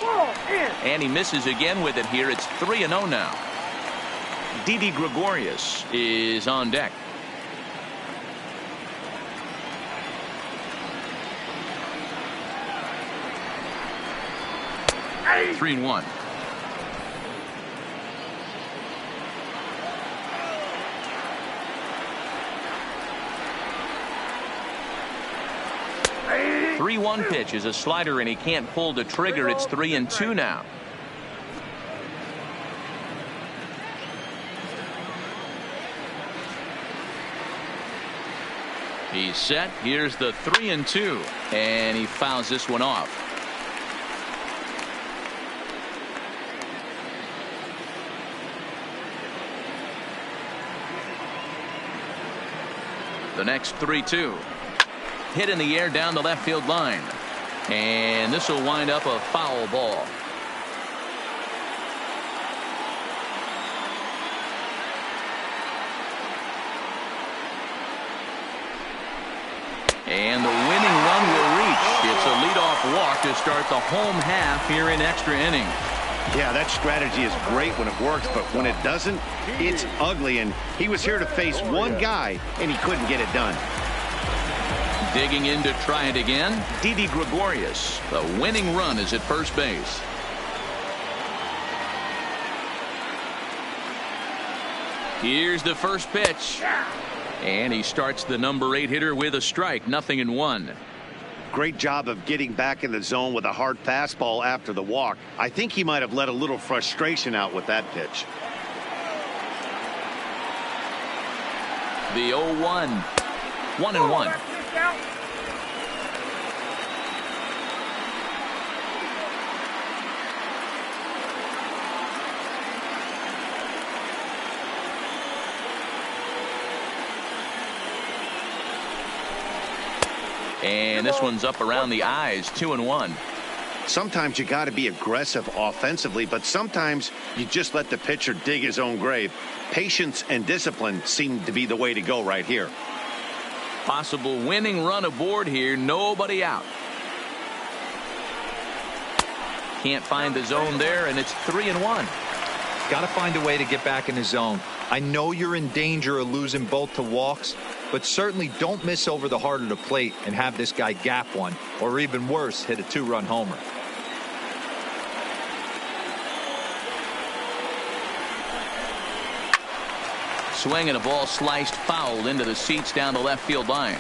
Speaker 1: And he misses again with it here. It's 3-0 now. Didi Gregorius is on deck. Hey. 3-1. Hey. 3-1 pitch is a slider, and he can't pull the trigger. It's 3-2 now. He's set. Here's the 3-2, and he fouls this one off. The next 3-2. Hit in the air down the left field line. And this will wind up a foul ball. And the winning run will reach. It's a leadoff walk to start the home half here in extra innings.
Speaker 2: Yeah, that strategy is great when it works, but when it doesn't, it's ugly. And he was here to face one guy, and he couldn't get it done.
Speaker 1: Digging in to try it again, Didi Gregorius. The winning run is at first base. Here's the first pitch. And he starts the number 8 hitter with a strike. 0-1.
Speaker 2: Great job of getting back in the zone with a hard fastball after the walk. I think he might have let a little frustration out with that pitch.
Speaker 1: The 0-1. 1-1. And this one's up around the eyes. 2-1.
Speaker 2: Sometimes you got to be aggressive offensively, but sometimes you just let the pitcher dig his own grave. Patience and discipline seem to be the way to go right here.
Speaker 1: Possible winning run aboard here. Nobody out. Can't find the zone there, and it's 3-1.
Speaker 4: Got to find a way to get back in the zone. I know you're in danger of losing both to walks, but certainly don't miss over the heart of the plate and have this guy gap one, or even worse, hit a 2-run homer.
Speaker 1: Swing and a ball sliced foul into the seats down the left field line.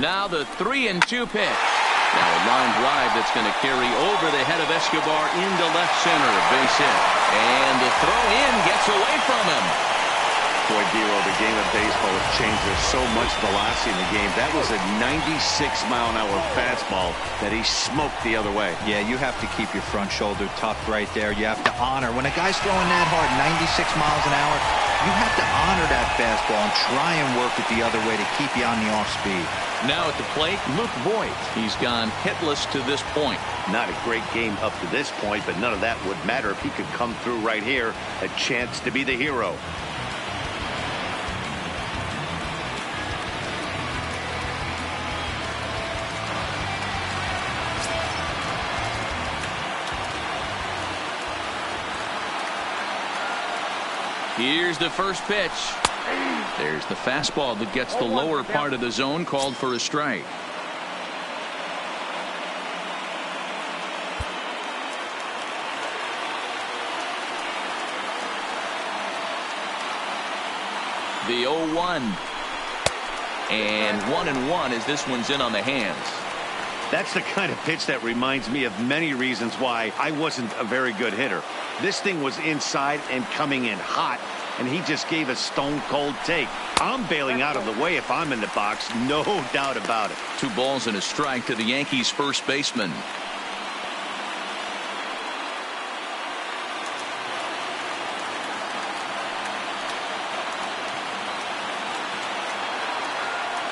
Speaker 1: Now the 3-2 pitch. Now a line drive that's going to carry over the head of Escobar into left center. Base hit. And the throw in gets away from him.
Speaker 2: Boy, Dero, the game of baseball has changed. There's so much velocity in the game. That was a 96-mile-an-hour fastball that he smoked the other way.
Speaker 4: Yeah, you have to keep your front shoulder tucked right there. You have to honor. When a guy's throwing that hard, 96 miles an hour, you have to honor that fastball and try and work it the other way to keep you on the off speed.
Speaker 1: Now at the plate, Luke Voigt. He's gone hitless to this point.
Speaker 2: Not a great game up to this point, but none of that would matter if he could come through right here. A chance to be the hero.
Speaker 1: Here's the first pitch. There's the fastball that gets the lower part of the zone, called for a strike. The 0-1. And 1-1 as this one's in on the hands.
Speaker 2: That's the kind of pitch that reminds me of many reasons why I wasn't a very good hitter. This thing was inside and coming in hot, and he just gave a stone-cold take. I'm bailing out of the way if I'm in the box, no doubt about it.
Speaker 1: 2 balls and a strike to the Yankees' first baseman.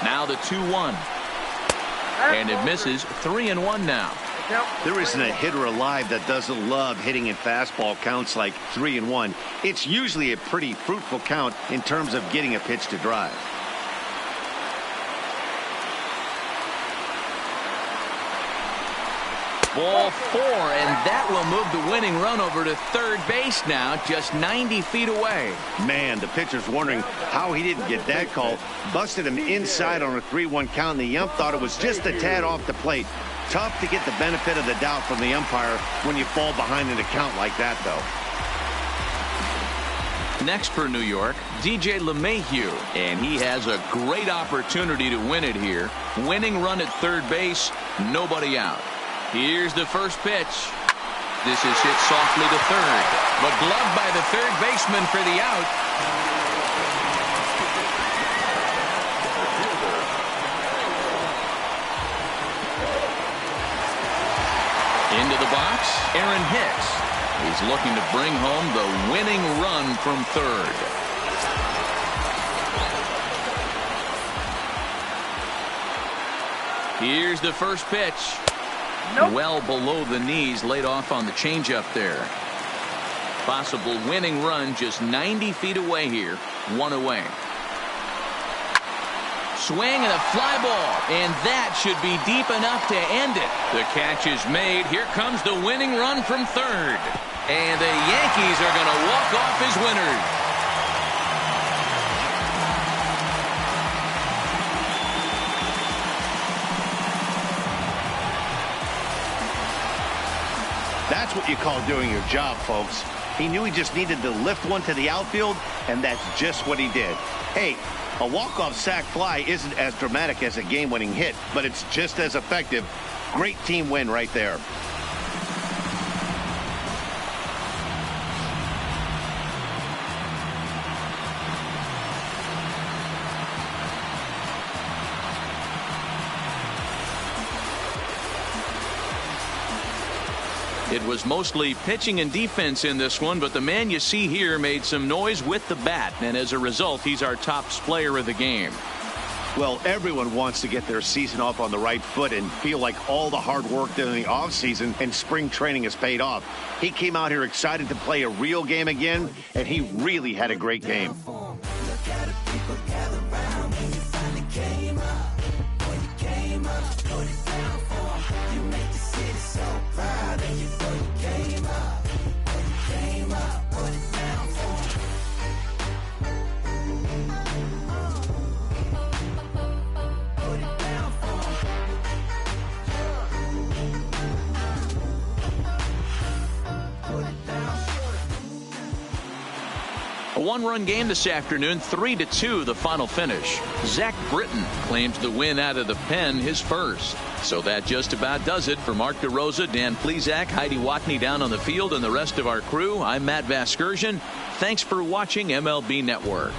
Speaker 1: Now the 2-1. And it misses. 3-1 now.
Speaker 2: There isn't a hitter alive that doesn't love hitting in fastball counts like 3-1. It's usually a pretty fruitful count in terms of getting a pitch to drive.
Speaker 1: Ball 4, and that will move the winning run over to third base now, just 90 feet away.
Speaker 2: Man, the pitcher's wondering how he didn't get that call. Busted him inside on a 3-1 count, and the ump thought it was just a tad off the plate. Tough to get the benefit of the doubt from the umpire when you fall behind in a count like that, though.
Speaker 1: Next for New York, DJ LeMahieu, and he has a great opportunity to win it here. Winning run at third base, nobody out. Here's the first pitch. This is hit softly to third, but gloved by the third baseman for the out. Into the box, Aaron Hicks. He's looking to bring home the winning run from third. Here's the first pitch. Nope. Well below the knees, laid off on the changeup there. Possible winning run just 90 feet away here. 1 away. Swing and a fly ball, and that should be deep enough to end it. The catch is made. Here comes the winning run from third. And the Yankees are going to walk off as winners.
Speaker 2: That's what you call doing your job, folks. He knew he just needed to lift one to the outfield, and that's just what he did. Hey, a walk-off sac fly isn't as dramatic as a game-winning hit, but it's just as effective. Great team win right there.
Speaker 1: It was mostly pitching and defense in this one, but the man you see here made some noise with the bat, and as a result, he's our top player of the game.
Speaker 2: Well, everyone wants to get their season off on the right foot and feel like all the hard work during the offseason and spring training has paid off. He came out here excited to play a real game again, and he really had a great game.
Speaker 1: A one-run game this afternoon, 3-2 the final finish. Zach Britton claims the win out of the pen, his first. So that just about does it. For Mark DeRosa, Dan Plesac, Heidi Watney down on the field, and the rest of our crew, I'm Matt Vasgersian. Thanks for watching MLB Network.